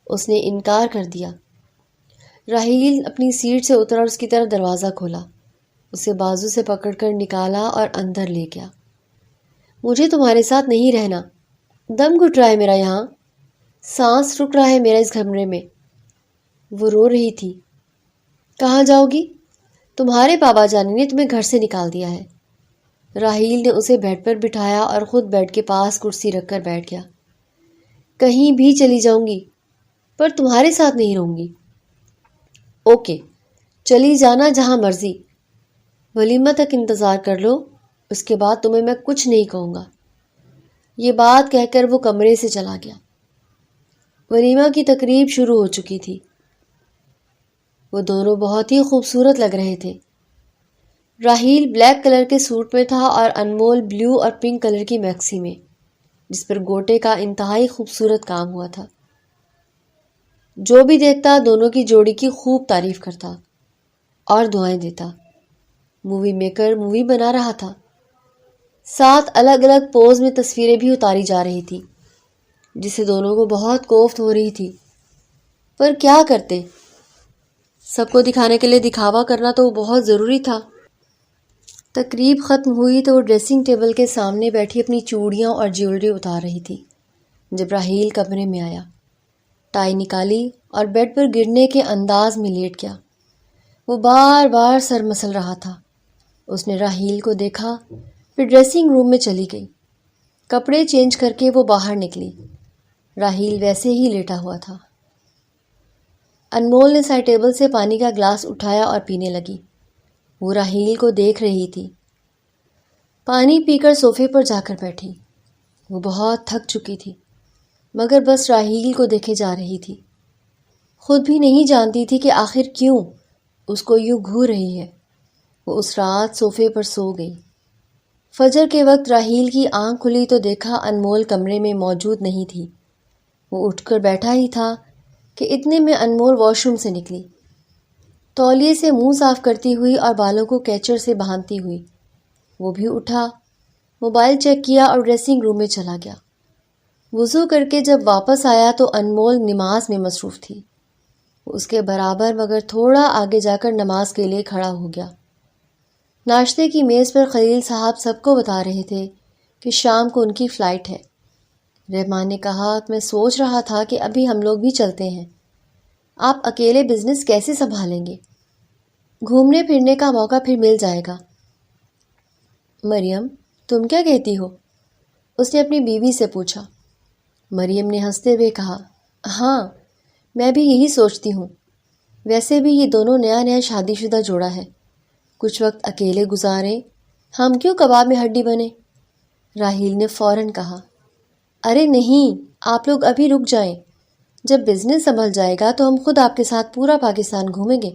اس نے انکار کر دیا۔ راحیل اپنی سیٹ سے اترا اور اس کی طرف دروازہ کھولا، اسے بازو سے پکڑ کر نکالا اور اندر لے گیا۔ مجھے تمہارے ساتھ نہیں رہنا، دم گھٹ رہا ہے میرا یہاں، سانس رک رہا ہے میرا اس کمرے میں۔ وہ رو رہی تھی۔ کہاں جاؤ گی؟ تمہارے بابا جان نے تمہیں گھر سے نکال دیا ہے۔ راحیل نے اسے بیڈ پر بٹھایا اور خود بیڈ کے پاس کرسی رکھ کر بیٹھ گیا۔ کہیں بھی چلی جاؤں گی، پر تمہارے ساتھ نہیں رہوں گی۔ اوکے، چلی جانا جہاں مرضی، ولیمہ تک انتظار کر لو، اس کے بعد تمہیں میں کچھ نہیں کہوں گا۔ یہ بات کہہ کر وہ کمرے سے چلا گیا۔ ولیمہ کی تقریب شروع ہو چکی تھی۔ وہ دونوں بہت ہی خوبصورت لگ رہے تھے۔ راحیل بلیک کلر کے سوٹ میں تھا اور انمول بلیو اور پنک کلر کی میکسی میں، جس پر گوٹے کا انتہائی خوبصورت کام ہوا تھا۔ جو بھی دیکھتا دونوں کی جوڑی کی خوب تعریف کرتا اور دعائیں دیتا۔ مووی میکر مووی بنا رہا تھا۔ 7 الگ الگ پوز میں تصویریں بھی اتاری جا رہی تھی، جسے دونوں کو بہت کوفت ہو رہی تھی، پر کیا کرتے؟ سب کو دکھانے کے لیے دکھاوا کرنا تو بہت ضروری تھا۔ تقریب ختم ہوئی تو وہ ڈریسنگ ٹیبل کے سامنے بیٹھی اپنی چوڑیاں اور جیولری اتار رہی تھی جب راحیل کمرے میں آیا۔ ٹائی نکالی اور بیڈ پر گرنے کے انداز میں لیٹ گیا۔ وہ بار بار سر مسل رہا تھا۔ اس نے راحیل کو دیکھا، پھر ڈریسنگ روم میں چلی گئی۔ کپڑے چینج کر کے وہ باہر نکلی۔ راحیل ویسے ہی لیٹا ہوا تھا۔ انمول نے سائڈ ٹیبل سے پانی کا گلاس اٹھایا اور پینے لگی۔ وہ راحیل کو دیکھ رہی تھی۔ پانی پی کر صوفے پر جا کر بیٹھی۔ وہ بہت تھک چکی تھی، مگر بس راحیل کو دیکھے جا رہی تھی۔ خود بھی نہیں جانتی تھی کہ آخر کیوں اس کو یوں گھور رہی ہے۔ وہ اس رات صوفے پر سو گئی۔ فجر کے وقت راحیل کی آنکھ کھلی تو دیکھا انمول کمرے میں موجود نہیں تھی۔ وہ اٹھ کر بیٹھا ہی تھا کہ اتنے میں انمول واش روم سے نکلی، تولیے سے منہ صاف کرتی ہوئی اور بالوں کو کیچر سے باندھتی ہوئی۔ وہ بھی اٹھا، موبائل چیک کیا اور ڈریسنگ روم میں چلا گیا۔ وضو کر کے جب واپس آیا تو انمول نماز میں مصروف تھی۔ وہ اس کے برابر مگر تھوڑا آگے جا کر نماز کے لیے کھڑا ہو گیا۔ ناشتے کی میز پر خلیل صاحب سب کو بتا رہے تھے کہ شام کو ان کی فلائٹ ہے۔ رحمان نے کہا، میں سوچ رہا تھا کہ ابھی ہم لوگ بھی چلتے ہیں، آپ اکیلے بزنس کیسے سنبھالیں گے؟ گھومنے پھرنے کا موقع پھر مل جائے گا۔ مریم، تم کیا کہتی ہو؟ اس نے اپنی بیوی سے پوچھا۔ مریم نے ہنستے ہوئے کہا، ہاں، میں بھی یہی سوچتی ہوں۔ ویسے بھی یہ دونوں نیا نیا شادی شدہ جوڑا ہے، کچھ وقت اکیلے گزاریں، ہم کیوں کباب میں ہڈی بنے؟ راحیل نے فوراً کہا، ارے نہیں، آپ لوگ ابھی رک جائیں، جب بزنس سنبھل جائے گا تو ہم خود آپ کے ساتھ پورا پاکستان گھومیں گے۔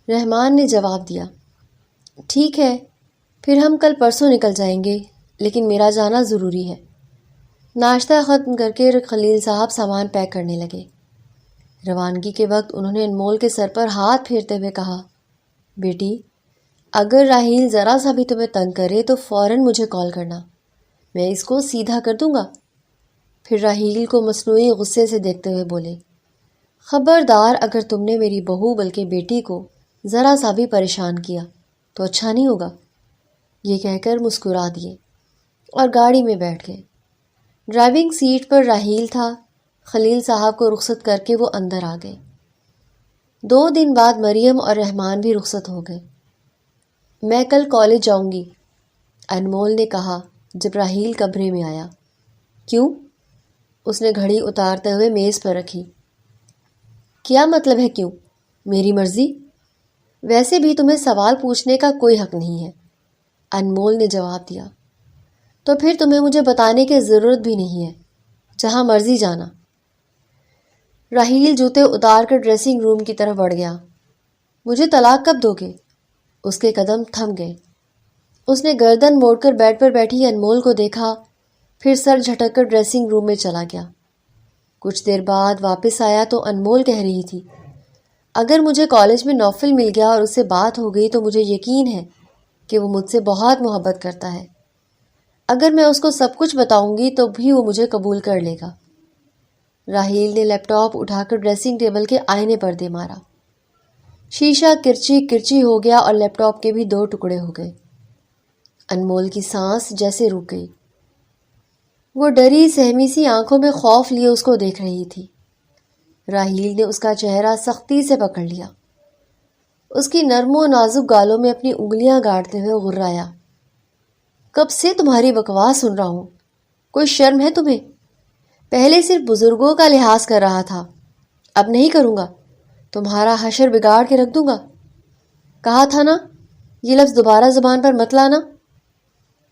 رحمان نے جواب دیا، ٹھیک ہے، پھر ہم کل پرسوں نکل جائیں گے، لیکن میرا جانا ضروری ہے۔ ناشتہ ختم کر کے خلیل صاحب سامان پیک کرنے لگے۔ روانگی کے وقت انہوں نے انمول کے سر پر ہاتھ پھیرتے ہوئے کہا، بیٹی، اگر راحیل ذرا سا بھی تمہیں تنگ کرے تو فوراً مجھے کال کرنا، میں اس کو سیدھا کر دوں گا۔ پھر راحیل کو مصنوعی غصے سے دیکھتے ہوئے بولے، خبردار، اگر تم نے میری بہو بلکہ بیٹی کو ذرا سا بھی پریشان کیا تو اچھا نہیں ہوگا۔ یہ کہہ کر مسکرا دیے اور گاڑی میں بیٹھ گئے۔ ڈرائیونگ سیٹ پر راحیل تھا۔ خلیل صاحب کو رخصت کر کے وہ اندر آ گئے۔ 2 دن بعد مریم اور رحمان بھی رخصت ہو گئے۔ میں کل کالج جاؤں گی، انمول نے کہا جب راحیل کمرے میں آیا۔ کیوں؟ اس نے گھڑی اتارتے ہوئے میز پر رکھی۔ کیا مطلب ہے کیوں؟ میری مرضی۔ ویسے بھی تمہیں سوال پوچھنے کا کوئی حق نہیں ہے، انمول نے جواب دیا۔ تو پھر تمہیں مجھے بتانے کی ضرورت بھی نہیں ہے، جہاں مرضی جانا۔ راحیل جوتے اتار کر ڈریسنگ روم کی طرف بڑھ گیا۔ مجھے طلاق کب دو گے؟ اس کے قدم تھم گئے۔ اس نے گردن موڑ کر بیڈ پر بیٹھی انمول کو دیکھا، پھر سر جھٹک کر ڈریسنگ روم میں چلا گیا۔ کچھ دیر بعد واپس آیا تو انمول کہہ رہی تھی، اگر مجھے کالج میں نوفل مل گیا اور اس سے بات ہو گئی تو مجھے یقین ہے کہ وہ مجھ سے بہت محبت کرتا ہے۔ اگر میں اس کو سب کچھ بتاؤں گی تو بھی وہ مجھے قبول کر لے گا۔ راحیل نے لیپ ٹاپ اٹھا کر ڈریسنگ ٹیبل کے آئینے پر دے مارا۔ شیشہ کرچی کرچی ہو گیا اور لیپ ٹاپ کے بھی 2 ٹکڑے ہو گئے۔ انمول کی سانس جیسے رک گئی۔ وہ ڈری سہمی سی آنکھوں میں خوف لیے اس کو دیکھ رہی تھی۔ راحیل نے اس کا چہرہ سختی سے پکڑ لیا، اس کی نرم و نازک گالوں میں اپنی انگلیاں گاڑتے ہوئے غرایا۔ کب سے تمہاری بکواس سن رہا ہوں، کوئی شرم ہے تمہیں؟ پہلے صرف بزرگوں کا لحاظ کر رہا تھا، اب نہیں کروں گا، تمہارا حشر بگاڑ کے رکھ دوں گا۔ کہا تھا نا یہ لفظ دوبارہ زبان پر مت لانا۔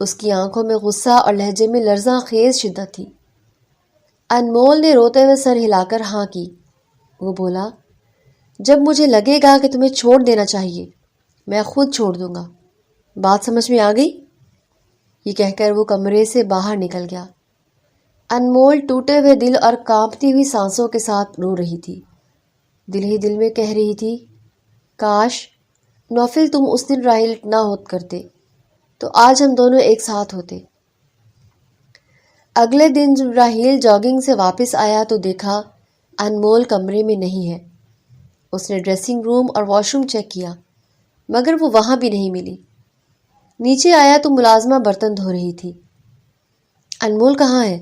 اس کی آنکھوں میں غصہ اور لہجے میں لرزاں خیز شدت تھی۔ انمول نے روتے ہوئے سر ہلا کر ہاں کی۔ وہ بولا، جب مجھے لگے گا کہ تمہیں چھوڑ دینا چاہیے میں خود چھوڑ دوں گا، بات سمجھ میں آ گئی؟ یہ کہہ کر وہ کمرے سے باہر نکل گیا۔ انمول ٹوٹے ہوئے دل اور کانپتی ہوئی سانسوں کے ساتھ رو رہی تھی۔ دل ہی دل میں کہہ رہی تھی، کاش نوفل تم اس دن راحیل نہ ہوت کرتے تو آج ہم دونوں ایک ساتھ ہوتے۔ اگلے دن جب راحیل جاگنگ سے واپس آیا تو دیکھا انمول کمرے میں نہیں ہے۔ اس نے ڈریسنگ روم اور واش روم چیک کیا مگر وہ وہاں بھی نہیں ملی۔ نیچے آیا تو ملازمہ برتن دھو رہی تھی۔ انمول کہاں ہے؟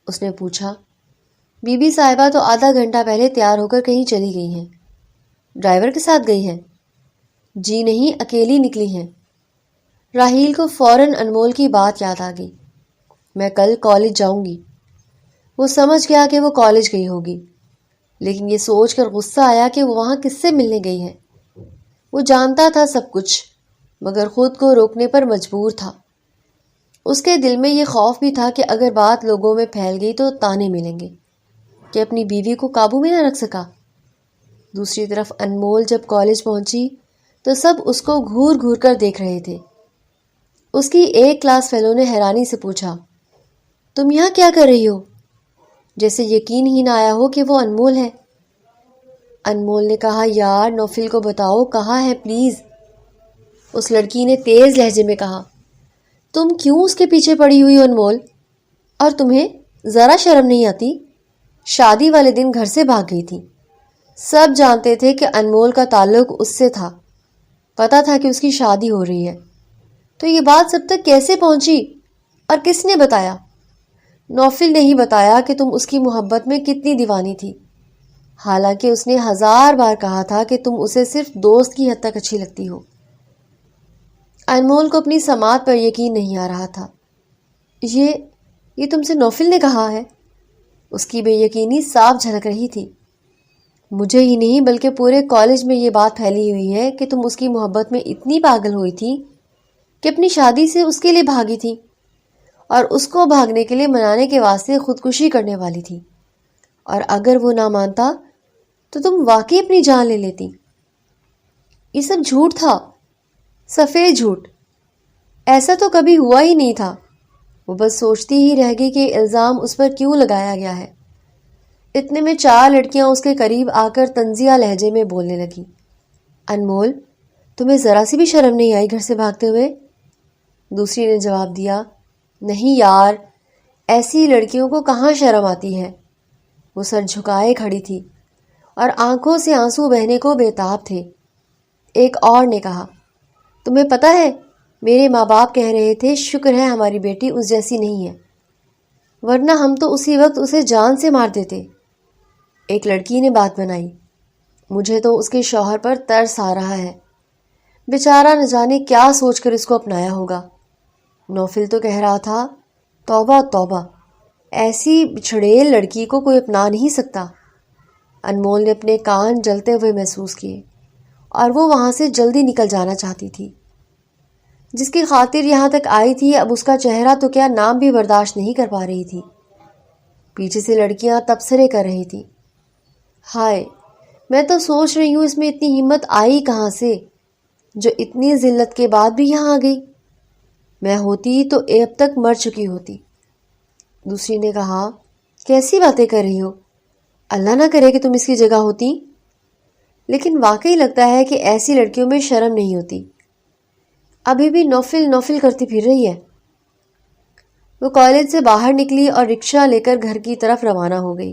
اس نے پوچھا۔ بی بی صاحبہ تو آدھا گھنٹہ پہلے تیار ہو کر کہیں چلی گئی ہیں۔ ڈرائیور کے ساتھ گئی ہیں؟ جی نہیں، اکیلی نکلی ہیں۔ راحیل کو فوراً انمول کی بات یاد آ گئی۔ میں کل کالج جاؤں گی۔ وہ سمجھ گیا کہ وہ کالج گئی ہوگی، لیکن یہ سوچ کر غصہ آیا کہ وہ وہاں کس سے ملنے گئی ہے۔ وہ جانتا تھا سب کچھ مگر خود کو روکنے پر مجبور تھا۔ اس کے دل میں یہ خوف بھی تھا کہ اگر بات لوگوں میں پھیل گئی تو تانے ملیں گے کہ اپنی بیوی کو قابو میں نہ رکھ سکا۔ دوسری طرف انمول جب کالج پہنچی تو سب اس کو گھور گھور کر دیکھ رہے تھے۔ اس کی ایک کلاس فیلو نے حیرانی سے پوچھا، تم یہاں کیا کر رہی ہو؟ جیسے یقین ہی نہ آیا ہو کہ وہ انمول ہے۔ انمول نے کہا، یار نوفل کو بتاؤ کہاں ہے پلیز۔ اس لڑکی نے تیز لہجے میں کہا، تم کیوں اس کے پیچھے پڑی ہوئی ہو انمول؟ اور تمہیں ذرا شرم نہیں آتی؟ شادی والے دن گھر سے بھاگ گئی تھی۔ سب جانتے تھے کہ انمول کا تعلق اس سے تھا، پتا تھا کہ اس کی شادی ہو رہی ہے، تو یہ بات سب تک کیسے پہنچی اور کس نے بتایا؟ نوفل نے ہی بتایا کہ تم اس کی محبت میں کتنی دیوانی تھی، حالانکہ اس نے 1000 بار کہا تھا کہ تم اسے صرف دوست کی حد تک اچھی لگتی ہو۔ انمول کو اپنی سماعت پر یقین نہیں آ رہا تھا۔ یہ تم سے نوفل نے کہا ہے؟ اس کی بے یقینی صاف جھلک رہی تھی۔ مجھے ہی نہیں بلکہ پورے کالج میں یہ بات پھیلی ہوئی ہے کہ تم اس کی محبت میں اتنی پاگل ہوئی تھی کہ اپنی شادی سے اس کے لیے بھاگی تھی اور اس کو بھاگنے کے لیے منانے کے واسطے خودکشی کرنے والی تھی، اور اگر وہ نہ مانتا تو تم واقعی اپنی جان لے لیتی۔ یہ سب جھوٹ تھا، سفید جھوٹ، ایسا تو کبھی ہوا ہی نہیں تھا۔ وہ بس سوچتی ہی رہ گئی کہ الزام اس پر کیوں لگایا گیا ہے۔ اتنے میں 4 لڑکیاں اس کے قریب آ کر طنزیہ لہجے میں بولنے لگی، انمول تمہیں ذرا سی بھی شرم نہیں آئی گھر سے بھاگتے ہوئے؟ دوسری نے جواب دیا، نہیں یار، ایسی لڑکیوں کو کہاں شرم آتی ہے۔ وہ سر جھکائے کھڑی تھی اور آنکھوں سے آنسو بہنے کو بےتاب تھے۔ ایک اور نے کہا، تمہیں پتہ ہے میرے ماں باپ کہہ رہے تھے شکر ہے ہماری بیٹی اس جیسی نہیں ہے، ورنہ ہم تو اسی وقت اسے جان سے مار دیتے۔ ایک لڑکی نے بات بنائی، مجھے تو اس کے شوہر پر ترس آ رہا ہے، بیچارہ نہ جانے کیا سوچ کر اس کو اپنایا ہوگا۔ نوفل تو کہہ رہا تھا، توبہ توبہ، ایسی بچھڑیل لڑکی کو کوئی اپنا نہیں سکتا۔ انمول نے اپنے کان جلتے ہوئے محسوس کیے اور وہ وہاں سے جلدی نکل جانا چاہتی تھی۔ جس کی خاطر یہاں تک آئی تھی اب اس کا چہرہ تو کیا نام بھی برداشت نہیں کر پا رہی تھی۔ پیچھے سے لڑکیاں تبصرے کر رہی تھی، ہائے میں تو سوچ رہی ہوں اس میں اتنی ہمت آئی کہاں سے جو اتنی ذلت کے بعد بھی یہاں آ گئی۔ میں ہوتی تو اب تک مر چکی ہوتی۔ دوسری نے کہا، کیسی باتیں کر رہی ہو؟ اللہ نہ کرے کہ تم اس کی جگہ ہوتی۔ لیکن واقعی لگتا ہے کہ ایسی لڑکیوں میں شرم نہیں ہوتی، ابھی بھی نوفل کرتی پھر رہی ہے۔ وہ کالج سے باہر نکلی اور رکشہ لے کر گھر کی طرف روانہ ہو گئی۔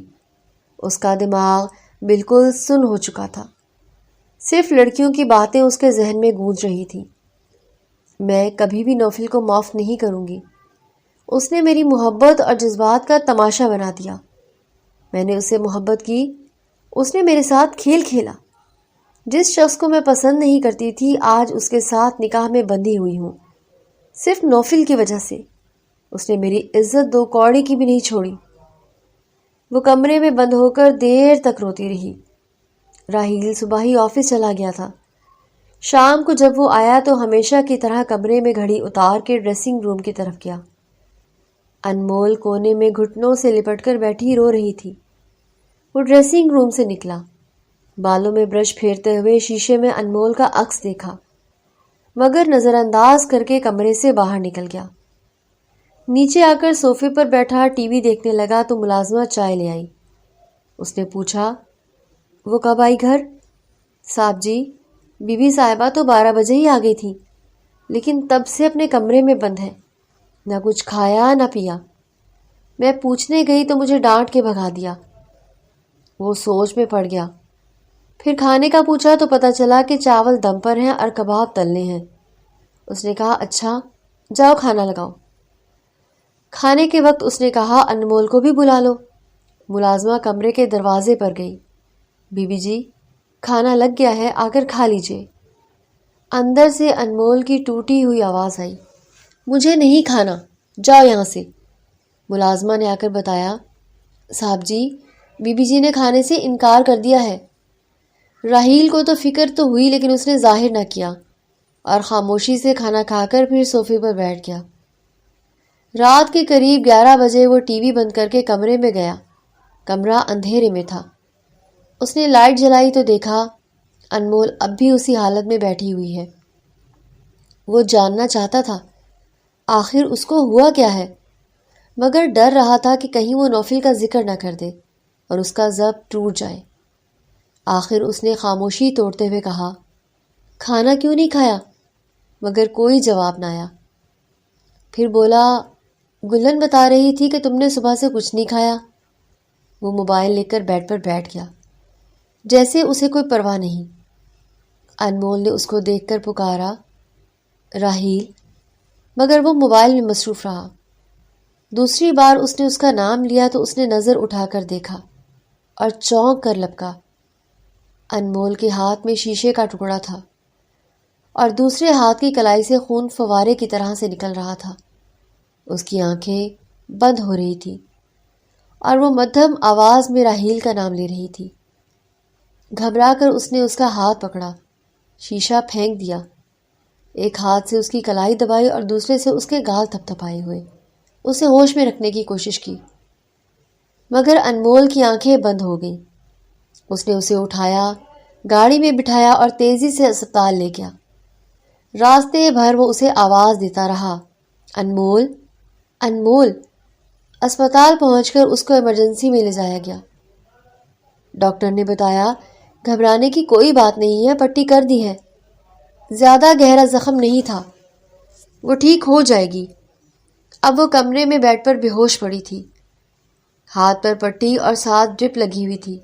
اس کا دماغ بالکل سن ہو چکا تھا، صرف لڑکیوں کی باتیں اس کے ذہن میں گونج رہی تھیں۔ میں کبھی بھی نوفل کو معاف نہیں کروں گی، اس نے میری محبت اور جذبات کا تماشا بنا دیا۔ میں نے اس سے محبت کی، اس نے میرے ساتھ کھیل کھیلا۔ جس شخص کو میں پسند نہیں کرتی تھی آج اس کے ساتھ نکاح میں بندھی ہوئی ہوں، صرف نوفل کی وجہ سے۔ اس نے میری عزت دو کوڑی کی بھی نہیں چھوڑی۔ وہ کمرے میں بند ہو کر دیر تک روتی رہی۔ راحیل صبح ہی آفس چلا گیا تھا۔ شام کو جب وہ آیا تو ہمیشہ کی طرح کمرے میں گھڑی اتار کے ڈریسنگ روم کی طرف گیا۔ انمول کونے میں گھٹنوں سے لپٹ کر بیٹھی رو رہی تھی۔ وہ ڈریسنگ روم سے نکلا، بالوں میں برش پھیرتے ہوئے شیشے میں انمول کا عکس دیکھا، مگر نظر انداز کر کے کمرے سے باہر نکل گیا۔ نیچے آ کر صوفے پر بیٹھا ٹی وی دیکھنے لگا تو ملازمہ چائے لے آئی۔ اس نے پوچھا، وہ کب آئی گھر؟ صاحب جی، بی بی صاحبہ تو 12 بجے ہی آ گئی تھی، لیکن تب سے اپنے کمرے میں بند ہے، نہ کچھ کھایا نہ پیا۔ میں پوچھنے گئی تو مجھے ڈانٹ کے بھگا دیا۔ وہ سوچ میں پڑ گیا۔ پھر کھانے کا پوچھا تو پتہ چلا کہ چاول دم پر ہیں اور کباب تلنے ہیں۔ اس نے کہا، اچھا جاؤ کھانا لگاؤ۔ کھانے کے وقت اس نے کہا، انمول کو بھی بلا لو۔ ملازمہ کمرے کے دروازے پر گئی۔ بی بی جی، کھانا لگ گیا ہے، آ کر کھا لیجئے۔ اندر سے انمول کی ٹوٹی ہوئی آواز آئی، مجھے نہیں کھانا، جاؤ یہاں سے۔ ملازمہ نے آ کر بتایا، صاحب جی، بی بی جی نے کھانے سے انکار کر دیا ہے۔ راحیل کو تو فکر تو ہوئی لیکن اس نے ظاہر نہ کیا اور خاموشی سے کھانا کھا کر پھر صوفے پر بیٹھ گیا۔ رات کے قریب 11 بجے وہ ٹی وی بند کر کے کمرے میں گیا۔ کمرہ اندھیرے میں تھا۔ اس نے لائٹ جلائی تو دیکھا انمول اب بھی اسی حالت میں بیٹھی ہوئی ہے۔ وہ جاننا چاہتا تھا آخر اس کو ہوا کیا ہے، مگر ڈر رہا تھا کہ کہیں وہ نوفل کا ذکر نہ کر دے اور اس کا ضبط ٹوٹ جائے۔ آخر اس نے خاموشی توڑتے ہوئے کہا، کھانا کیوں نہیں کھایا؟ مگر کوئی جواب نہ آیا۔ پھر بولا، گلن بتا رہی تھی کہ تم نے صبح سے کچھ نہیں کھایا۔ وہ موبائل لے کر بیڈ پر بیٹھ گیا، جیسے اسے کوئی پرواہ نہیں۔ انمول نے اس کو دیکھ کر پکارا، راحیل، مگر وہ موبائل میں مصروف رہا۔ دوسری بار اس نے اس کا نام لیا تو اس نے نظر اٹھا کر دیکھا اور چونک کر لپکا۔ انمول کے ہاتھ میں شیشے کا ٹکڑا تھا اور دوسرے ہاتھ کی کلائی سے خون فوارے کی طرح سے نکل رہا تھا۔ اس کی آنکھیں بند ہو رہی تھی اور وہ مدھم آواز میں راحیل کا نام لے رہی تھی۔ گھبرا کر اس نے اس کا ہاتھ پکڑا، شیشہ پھینک دیا، ایک ہاتھ سے اس کی کلائی دبائی اور دوسرے سے اس کے گال تھپتھپائے ہوئے اسے ہوش میں رکھنے کی کوشش کی، مگر انمول کی آنکھیں بند ہو گئیں۔ اس نے اسے اٹھایا، گاڑی میں بٹھایا اور تیزی سے اسپتال لے گیا۔ راستے بھر وہ اسے آواز دیتا رہا، انمول، انمول۔ اسپتال پہنچ کر اس کو ایمرجنسی میں لے جایا گیا۔ ڈاکٹر نے بتایا، گھبرانے کی کوئی بات نہیں ہے، پٹی کر دی ہے، زیادہ گہرا زخم نہیں تھا، وہ ٹھیک ہو جائے گی۔ اب وہ کمرے میں بیڈ پر بے ہوش پڑی تھی، ہاتھ پر پٹی اور ساتھ ڈرپ لگی ہوئی تھی،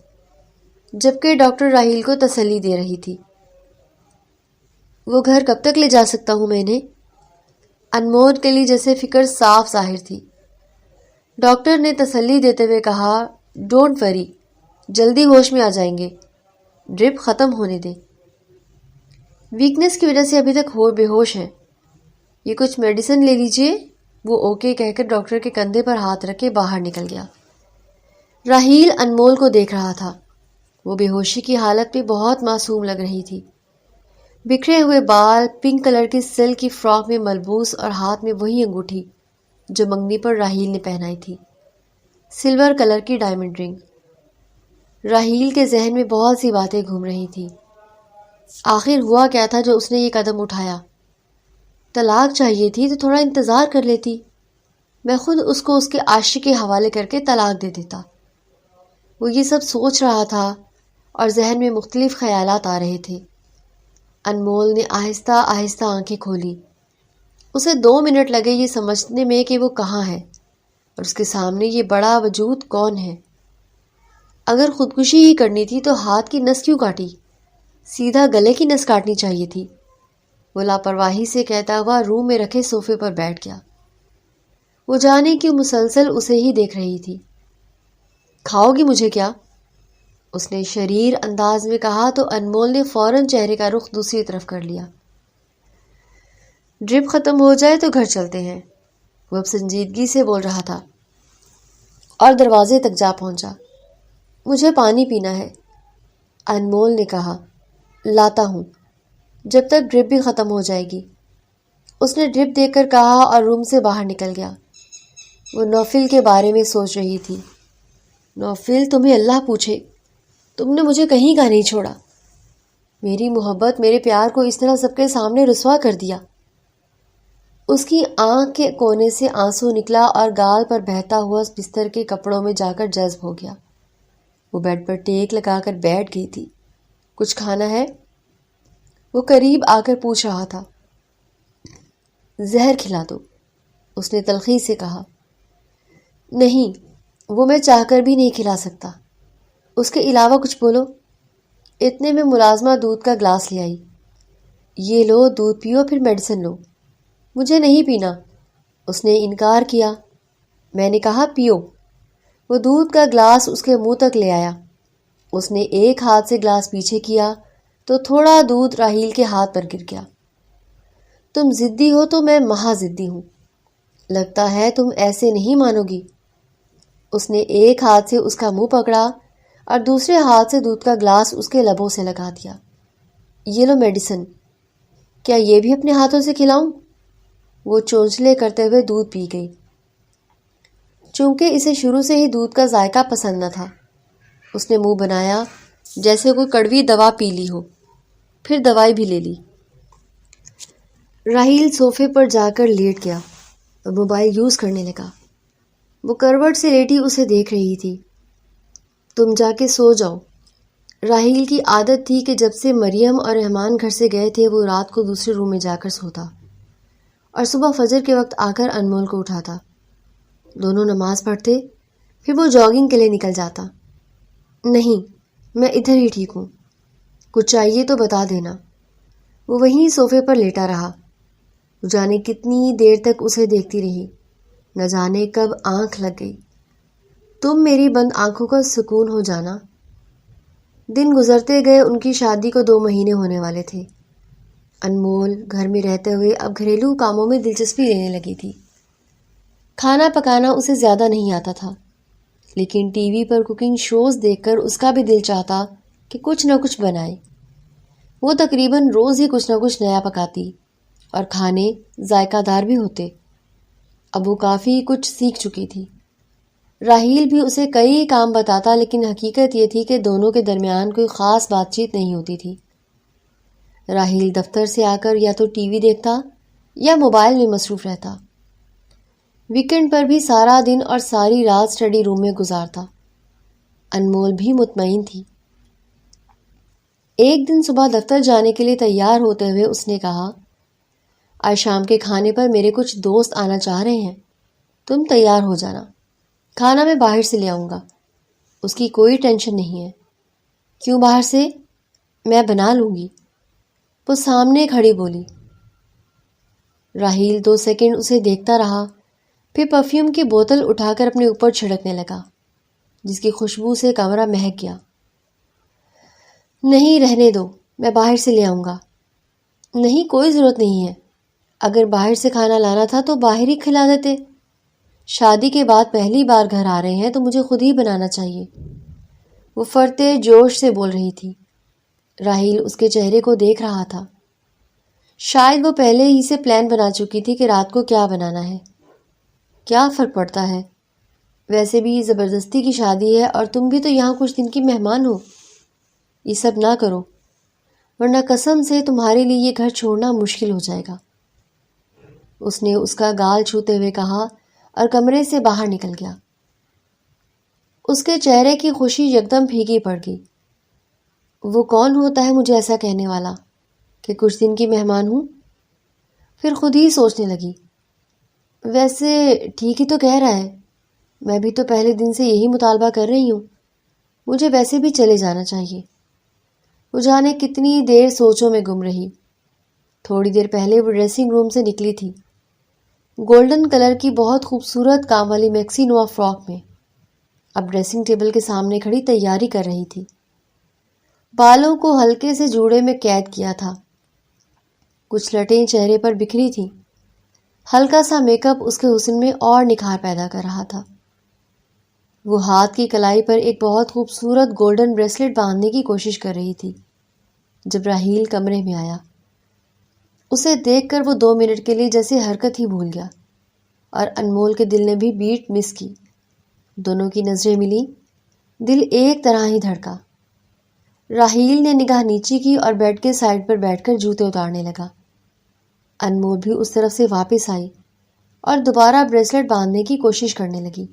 جبکہ ڈاکٹر راحیل کو تسلی دے رہی تھی۔ وہ گھر کب تک لے جا سکتا ہوں میں نے؟ انمول کے لیے جیسے فکر صاف ظاہر تھی۔ ڈاکٹر نے تسلی دیتے ہوئے کہا، ڈونٹ وری، جلدی ہوش میں آ جائیں گے، ڈرپ ختم ہونے دیں۔ ویکنس کی وجہ سے ابھی تک بے ہوش ہیں، یہ کچھ میڈیسن لے لیجئے۔ وہ اوکے کہہ کر ڈاکٹر کے کندھے پر ہاتھ رکھ کے باہر نکل گیا۔ راحیل انمول کو دیکھ رہا تھا۔ وہ بے ہوشی کی حالت میں بہت معصوم لگ رہی تھی، بکھرے ہوئے بال، پنک کلر کی سلک کی فراک میں ملبوس اور ہاتھ میں وہی انگوٹھی جو منگنی پر راحیل نے پہنائی تھی، سلور کلر کی ڈائمنڈ رنگ۔ راحیل کے ذہن میں بہت سی باتیں گھوم رہی تھی۔ آخر ہوا کیا تھا جو اس نے یہ قدم اٹھایا؟ طلاق چاہیے تھی تو تھوڑا انتظار کر لیتی، میں خود اس کو اس کے عاشق کے حوالے کر کے طلاق دے دیتا۔ وہ یہ سب سوچ رہا تھا اور ذہن میں مختلف خیالات آ رہے تھے۔ انمول نے آہستہ آہستہ آنکھیں کھولی۔ اسے 2 منٹ لگے یہ سمجھنے میں کہ وہ کہاں ہے اور اس کے سامنے یہ بڑا وجود کون ہے۔ اگر خودکشی ہی کرنی تھی تو ہاتھ کی نس کیوں کاٹی؟ سیدھا گلے کی نس کاٹنی چاہیے تھی۔ وہ لاپرواہی سے کہتا ہوا روم میں رکھے صوفے پر بیٹھ گیا۔ وہ جانے کہ مسلسل اسے ہی دیکھ رہی تھی۔ کھاؤ گی مجھے کیا؟ اس نے شریر انداز میں کہا تو انمول نے فوراً چہرے کا رخ دوسری طرف کر لیا۔ ڈرپ ختم ہو جائے تو گھر چلتے ہیں، وہ اب سنجیدگی سے بول رہا تھا اور دروازے تک جا پہنچا۔ مجھے پانی پینا ہے، انمول نے کہا۔ لاتا ہوں، جب تک ڈرپ بھی ختم ہو جائے گی، اس نے ڈرپ دے کر کہا اور روم سے باہر نکل گیا۔ وہ نوفل کے بارے میں سوچ رہی تھی۔ نوفل، تمہیں اللہ پوچھے، تم نے مجھے کہیں کا نہیں چھوڑا۔ میری محبت، میرے پیار کو اس طرح سب کے سامنے رسوا کر دیا۔ اس کی آنکھ کے کونے سے آنسو نکلا اور گال پر بہتا ہوا بستر کے کپڑوں میں جا کر جذب ہو گیا۔ وہ بیڈ پر ٹیک لگا کر بیٹھ گئی تھی۔ کچھ کھانا ہے؟ وہ قریب آ کر پوچھ رہا تھا۔ زہر کھلا دو، اس نے تلخی سے کہا۔ نہیں، وہ میں چاہ کر بھی نہیں کھلا سکتا۔ اس کے علاوہ کچھ بولو۔ اتنے میں ملازمہ دودھ کا گلاس لے آئی۔ یہ لو، دودھ پیو پھر میڈیسن لو۔ مجھے نہیں پینا، اس نے انکار کیا۔ میں نے کہا پیو۔ وہ دودھ کا گلاس اس کے منہ تک لے آیا۔ اس نے ایک ہاتھ سے گلاس پیچھے کیا تو تھوڑا دودھ راحیل کے ہاتھ پر گر گیا۔ تم ضدی ہو تو میں مہا ضدی ہوں، لگتا ہے تم ایسے نہیں مانو گی۔ اس نے ایک ہاتھ سے اس کا منہ پکڑا اور دوسرے ہاتھ سے دودھ کا گلاس اس کے لبوں سے لگا دیا۔ یہ لو میڈیسن، کیا یہ بھی اپنے ہاتھوں سے کھلاؤں؟ وہ چونچلے کرتے ہوئے دودھ پی گئی۔ چونکہ اسے شروع سے ہی دودھ کا ذائقہ پسند نہ تھا، اس نے منہ بنایا جیسے کوئی کڑوی دوا پی لی ہو، پھر دوائی بھی لے لی۔ راحیل صوفے پر جا کر لیٹ گیا اور موبائل یوز کرنے لگا۔ وہ کروٹ سے لیٹی اسے دیکھ رہی تھی۔ تم جا کے سو جاؤ۔ راحیل کی عادت تھی کہ جب سے مریم اور رحمان گھر سے گئے تھے وہ رات کو دوسرے روم میں جا کر سوتا اور صبح فجر کے وقت آ کر انمول کو اٹھاتا۔ دونوں نماز پڑھتے، پھر وہ جاگنگ کے لیے نکل جاتا۔ نہیں، میں ادھر ہی ٹھیک ہوں، کچھ چاہیے تو بتا دینا۔ وہ وہیں صوفے پر لیٹا رہا۔ وہ جانے کتنی دیر تک اسے دیکھتی رہی، نہ جانے کب آنکھ لگ گئی۔ تم میری بند آنکھوں کا سکون ہو جانا۔ دن گزرتے گئے، ان کی شادی کو 2 مہینے ہونے والے تھے۔ انمول گھر میں رہتے ہوئے اب گھریلو کاموں میں دلچسپی لینے لگی تھی۔ کھانا پکانا اسے زیادہ نہیں آتا تھا، لیکن ٹی وی پر کوکنگ شوز دیکھ کر اس کا بھی دل چاہتا کہ کچھ نہ کچھ بنائے۔ وہ تقریباً روز ہی کچھ نہ کچھ نیا پکاتی اور کھانے ذائقہ دار بھی ہوتے۔ اب وہ کافی کچھ سیکھ چکی تھی۔ راحیل بھی اسے کئی کام بتاتا، لیکن حقیقت یہ تھی کہ دونوں کے درمیان کوئی خاص بات چیت نہیں ہوتی تھی۔ راحیل دفتر سے آ کر یا تو ٹی وی دیکھتا یا موبائل میں مصروف رہتا۔ ویکنڈ پر بھی سارا دن اور ساری رات اسٹڈی روم میں گزارتا۔ انمول بھی مطمئن تھی۔ ایک دن صبح دفتر جانے کے لیے تیار ہوتے ہوئے اس نے کہا، آج شام کے کھانے پر میرے کچھ دوست آنا چاہ رہے ہیں، تم تیار ہو جانا۔ کھانا میں باہر سے لے آؤں گا، اس کی کوئی ٹینشن نہیں ہے۔ کیوں باہر سے؟ میں بنا لوں گی، وہ سامنے کھڑی بولی۔ راحیل 2 سیکنڈ اسے دیکھتا رہا، پھر پرفیوم کی بوتل اٹھا کر اپنے اوپر چھڑکنے لگا، جس کی خوشبو سے کمرہ مہک گیا۔ نہیں، رہنے دو، میں باہر سے لے آؤں گا۔ نہیں، کوئی ضرورت نہیں ہے، اگر باہر سے کھانا لانا تھا تو باہر ہی کھلا دیتے۔ شادی کے بعد پہلی بار گھر آ رہے ہیں تو مجھے خود ہی بنانا چاہیے، وہ فرتے جوش سے بول رہی تھی۔ راحیل اس کے چہرے کو دیکھ رہا تھا۔ شاید وہ پہلے ہی سے پلان بنا چکی تھی کہ رات کو کیا بنانا ہے۔ کیا فرق پڑتا ہے، ویسے بھی زبردستی کی شادی ہے اور تم بھی تو یہاں کچھ دن کی مہمان ہو۔ یہ سب نہ کرو، ورنہ قسم سے تمہارے لیے یہ گھر چھوڑنا مشکل ہو جائے گا، اس نے اس کا گال چھوتے ہوئے کہا اور کمرے سے باہر نکل گیا۔ اس کے چہرے کی خوشی یکدم پھیکی پڑ گئی۔ وہ کون ہوتا ہے مجھے ایسا کہنے والا کہ کچھ دن کی مہمان ہوں؟ پھر خود ہی سوچنے لگی، ویسے ٹھیک ہی تو کہہ رہا ہے، میں بھی تو پہلے دن سے یہی مطالبہ کر رہی ہوں، مجھے ویسے بھی چلے جانا چاہیے۔ وہ جانے کتنی دیر سوچوں میں گم رہی۔ تھوڑی دیر پہلے وہ ڈریسنگ روم سے نکلی تھی، گولڈن کلر کی بہت خوبصورت کام والی میکسی نوا فراک میں۔ اب ڈریسنگ ٹیبل کے سامنے کھڑی تیاری کر رہی تھی۔ بالوں کو ہلکے سے جوڑے میں قید کیا تھا، کچھ لٹیں چہرے پر بکھری تھیں۔ ہلکا سا میک اپ اس کے حسن میں اور نکھار پیدا کر رہا تھا۔ وہ ہاتھ کی کلائی پر ایک بہت خوبصورت گولڈن بریسلٹ باندھنے کی کوشش کر رہی تھی جب راحیل کمرے میں آیا۔ اسے دیکھ کر وہ 2 منٹ کے لیے جیسے حرکت ہی بھول گیا، اور انمول کے دل نے بھی بیٹ مس کی۔ دونوں کی نظریں ملیں، دل ایک طرح ہی دھڑکا۔ راحیل نے نگاہ نیچی کی اور بیڈ کے سائڈ پر بیٹھ کر جوتے اتارنے لگا۔ انمول بھی اس طرف سے واپس آئی اور دوبارہ بریسلٹ باندھنے کی کوشش کرنے لگی۔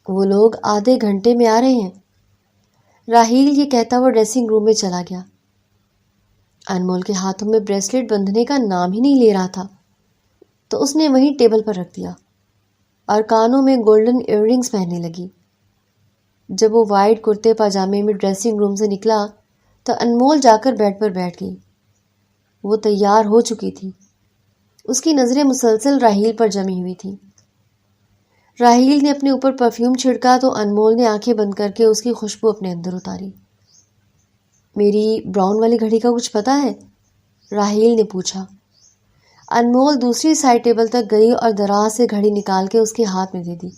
وہ لوگ آدھے گھنٹے میں آ رہے ہیں، راحیل یہ کہتا وہ ڈریسنگ روم میں چلا گیا۔ انمول کے ہاتھوں میں بریسلٹ بندھنے کا نام ہی نہیں لے رہا تھا، تو اس نے وہیں ٹیبل پر رکھ دیا اور کانوں میں گولڈن ایئر رنگز پہننے لگی۔ جب وہ وائٹ کرتے پاجامے میں ڈریسنگ روم سے نکلا تو انمول جا کر بیڈ پر بیٹھ گئی۔ وہ تیار ہو چکی تھی، اس کی نظریں مسلسل راحیل پر جمی ہوئی تھیں۔ راحیل نے اپنے اوپر پرفیوم چھڑکا تو انمول نے آنکھیں بند کر کے اس کی خوشبو اپنے اندر اتاری۔ میری براؤن والی گھڑی کا کچھ پتہ ہے؟ راحیل نے پوچھا۔ انمول دوسری سائڈ ٹیبل تک گئی اور دراز سے گھڑی نکال کے اس کے ہاتھ میں دے دی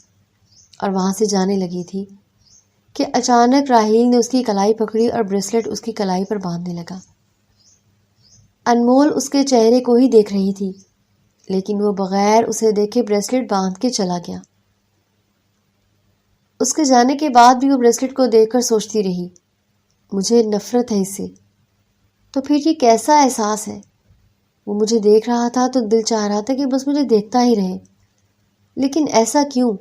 اور وہاں سے جانے لگی تھی کہ اچانک راحیل نے اس کی کلائی پکڑی اور بریسلٹ اس کی کلائی پر باندھنے لگا۔ انمول اس کے چہرے کو ہی دیکھ رہی تھی، لیکن وہ بغیر اسے دیکھے بریسلٹ باندھ کے چلا گیا۔ اس کے جانے کے بعد بھی وہ بریسلٹ کو دیکھ کر سوچتی رہی، مجھے نفرت ہے اس سے، تو پھر یہ کیسا احساس ہے؟ وہ مجھے دیکھ رہا تھا تو دل چاہ رہا تھا کہ بس مجھے دیکھتا ہی رہے، لیکن ایسا کیوں؟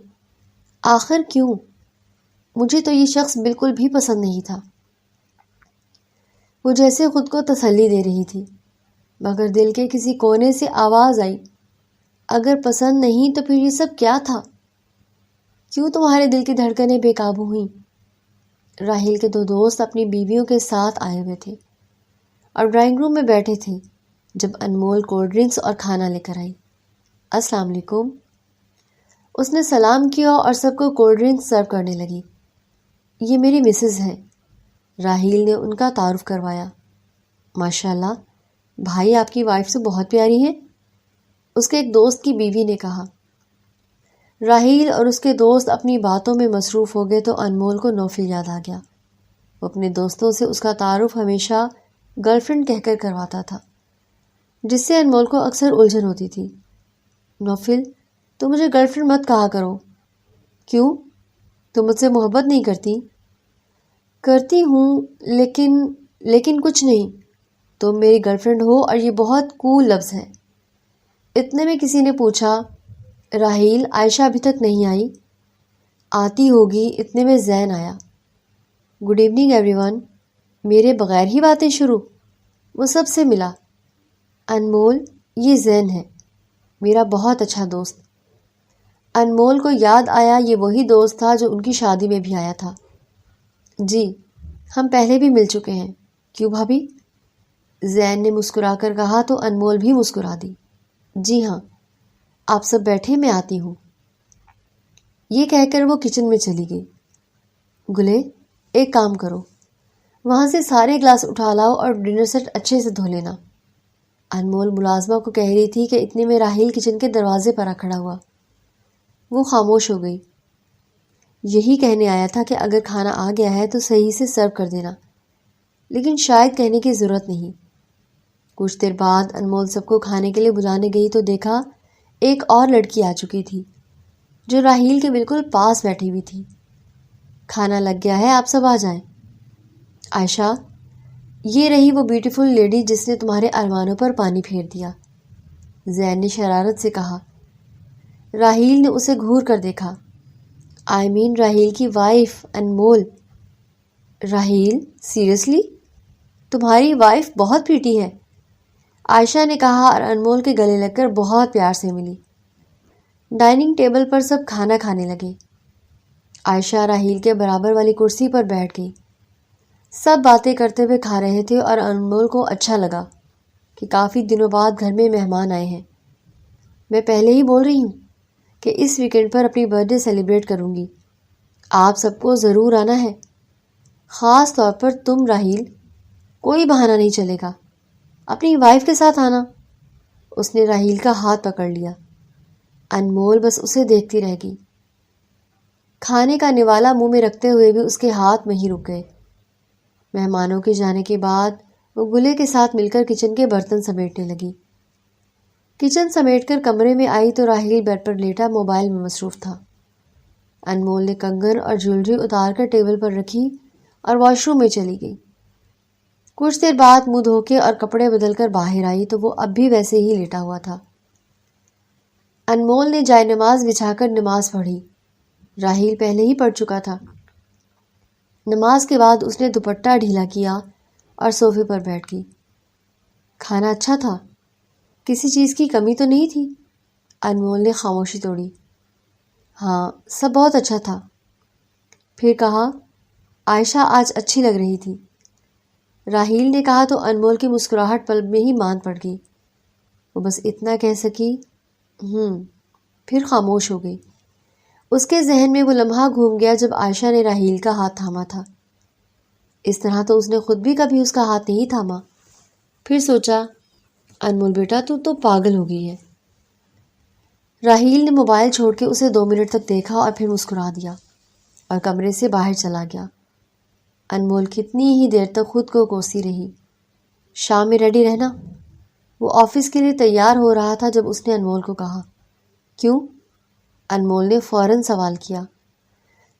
آخر کیوں؟ مجھے تو یہ شخص بالکل بھی پسند نہیں تھا۔ وہ جیسے خود کو تسلی دے رہی تھی، مگر دل کے کسی کونے سے آواز آئی، اگر پسند نہیں تو پھر یہ سب کیا تھا؟ کیوں تمہارے دل کی دھڑکنیں بے قابو ہوئیں؟ راحیل کے 2 دوست اپنی بیویوں کے ساتھ آئے ہوئے تھے اور ڈرائنگ روم میں بیٹھے تھے جب انمول کولڈ ڈرنکس اور کھانا لے کر آئی۔ السلام علیکم۔ اس نے سلام کیا اور سب کو کولڈ ڈرنکس سرو کرنے لگی۔ یہ میری مسز ہے، راحیل نے ان کا تعارف کروایا۔ ماشاءاللہ، بھائی آپ کی وائف تو بہت پیاری ہے، اس کے ایک دوست کی بیوی نے کہا۔ راحیل اور اس کے دوست اپنی باتوں میں مصروف ہو گئے تو انمول کو نوفل یاد آ گیا۔ وہ اپنے دوستوں سے اس کا تعارف ہمیشہ گرل فرینڈ کہہ کر کرواتا تھا، جس سے انمول کو اکثر الجھن ہوتی تھی۔ نوفل، تم مجھے گرل فرینڈ مت کہا کرو۔ کیوں؟ تم مجھ سے محبت نہیں کرتی؟ کرتی ہوں، لیکن کچھ نہیں، تم میری گرل فرینڈ ہو اور یہ بہت کول لفظ ہے۔ اتنے میں کسی نے پوچھا، راحیل، عائشہ ابھی تک نہیں آئی؟ آتی ہوگی، اتنے میں زین آیا۔ Good evening every one. میرے بغیر ہی باتیں شروع؟ وہ سب سے ملا۔ انمول، یہ زین ہے، میرا بہت اچھا دوست۔ انمول کو یاد آیا یہ وہی دوست تھا جو ان کی شادی میں بھی آیا تھا۔ جی، ہم پہلے بھی مل چکے ہیں۔ کیوں بھابھی؟ زین نے مسکرا کر کہا تو انمول بھی مسکرا دی۔ جی ہاں، آپ سب بیٹھے، میں آتی ہوں۔ یہ کہہ کر وہ کچن میں چلی گئی۔ گلے، ایک کام کرو، وہاں سے سارے گلاس اٹھا لاؤ اور ڈنر سیٹ اچھے سے دھو لینا۔ انمول ملازمہ کو کہہ رہی تھی کہ اتنے میں راحیل کچن کے دروازے پر آ کھڑا ہوا۔ وہ خاموش ہو گئی۔ یہی کہنے آیا تھا کہ اگر کھانا آ گیا ہے تو صحیح سے سرو کر دینا، لیکن شاید کہنے کی ضرورت نہیں۔ کچھ دیر بعد انمول سب کو کھانے کے لیے بلانے گئی تو دیکھا ایک اور لڑکی آ چکی تھی جو راحیل کے بالکل پاس بیٹھی ہوئی تھی۔ کھانا لگ گیا ہے، آپ سب آ جائیں۔ عائشہ، یہ رہی وہ بیوٹیفل لیڈی جس نے تمہارے ارمانوں پر پانی پھیر دیا، زین نے شرارت سے کہا۔ راہیل نے اسے گھور کر دیکھا۔ راہیل کی وائف انمول۔ راہیل، سیریسلی؟ تمہاری وائف بہت پیٹی ہے، عائشہ نے کہا اور انمول کے گلے لگ کر بہت پیار سے ملی۔ ڈائننگ ٹیبل پر سب کھانا کھانے لگے۔ عائشہ راہیل کے برابر والی کرسی پر بیٹھ گئی۔ سب باتیں کرتے ہوئے کھا رہے تھے اور انمول کو اچھا لگا کہ کافی دنوں بعد گھر میں مہمان آئے ہیں۔ میں پہلے ہی بول رہی ہوں کہ اس ویکنڈ پر اپنی برتھ ڈے سیلیبریٹ کروں گی، آپ سب کو ضرور آنا ہے، خاص طور پر تم راہیل، کوئی بہانہ نہیں چلے گا، اپنی وائف کے ساتھ آنا۔ اس نے راہیل کا ہاتھ پکڑ لیا۔ انمول بس اسے دیکھتی رہ گئی۔ کھانے کا نوالا منہ میں رکھتے ہوئے بھی اس کے ہاتھ وہیں رک گئے۔ مہمانوں کے جانے کے بعد وہ گلے کے ساتھ مل کر کچن کے برتن سمیٹنے لگی۔ کچن سمیٹ کر کمرے میں آئی تو راہیل بیڈ پر لیٹا موبائل میں مصروف تھا۔ انمول نے کنگن اور جیولری اتار کر ٹیبل پر رکھی اور واش روم میں چلی گئی۔ کچھ دیر بعد منہ دھو کے اور کپڑے بدل کر باہر آئی تو وہ اب بھی ویسے ہی لیٹا ہوا تھا۔ انمول نے جائے نماز بچھا کر نماز پڑھی۔ راہیل پہلے ہی پڑھ چکا تھا۔ نماز کے بعد اس نے دوپٹہ ڈھیلا کیا اور صوفے پر بیٹھ گئی۔ کھانا اچھا تھا، کسی چیز کی کمی تو نہیں تھی؟ انمول نے خاموشی توڑی۔ ہاں، سب بہت اچھا تھا۔ پھر کہا، عائشہ آج اچھی لگ رہی تھی۔ راہیل نے کہا تو انمول کی مسکراہٹ پل میں ہی مان پڑ گئی۔ وہ بس اتنا کہہ سکی، پھر خاموش ہو گئی۔ اس کے ذہن میں وہ لمحہ گھوم گیا جب عائشہ نے راہیل کا ہاتھ تھاما تھا۔ اس طرح تو اس نے خود بھی کبھی اس کا ہاتھ نہیں تھاما۔ پھر سوچا، انمول بیٹا تو پاگل ہو گئی ہے۔ راہیل نے موبائل چھوڑ کے اسے 2 منٹ تک دیکھا اور پھر مسکرا دیا اور کمرے سے باہر چلا گیا۔ انمول کتنی ہی دیر تک خود کو کوستی رہی۔ شام میں ریڈی رہنا۔ وہ آفس کے لیے تیار ہو رہا تھا جب اس نے انمول کو کہا۔ کیوں؟ انمول نے فوراً سوال کیا۔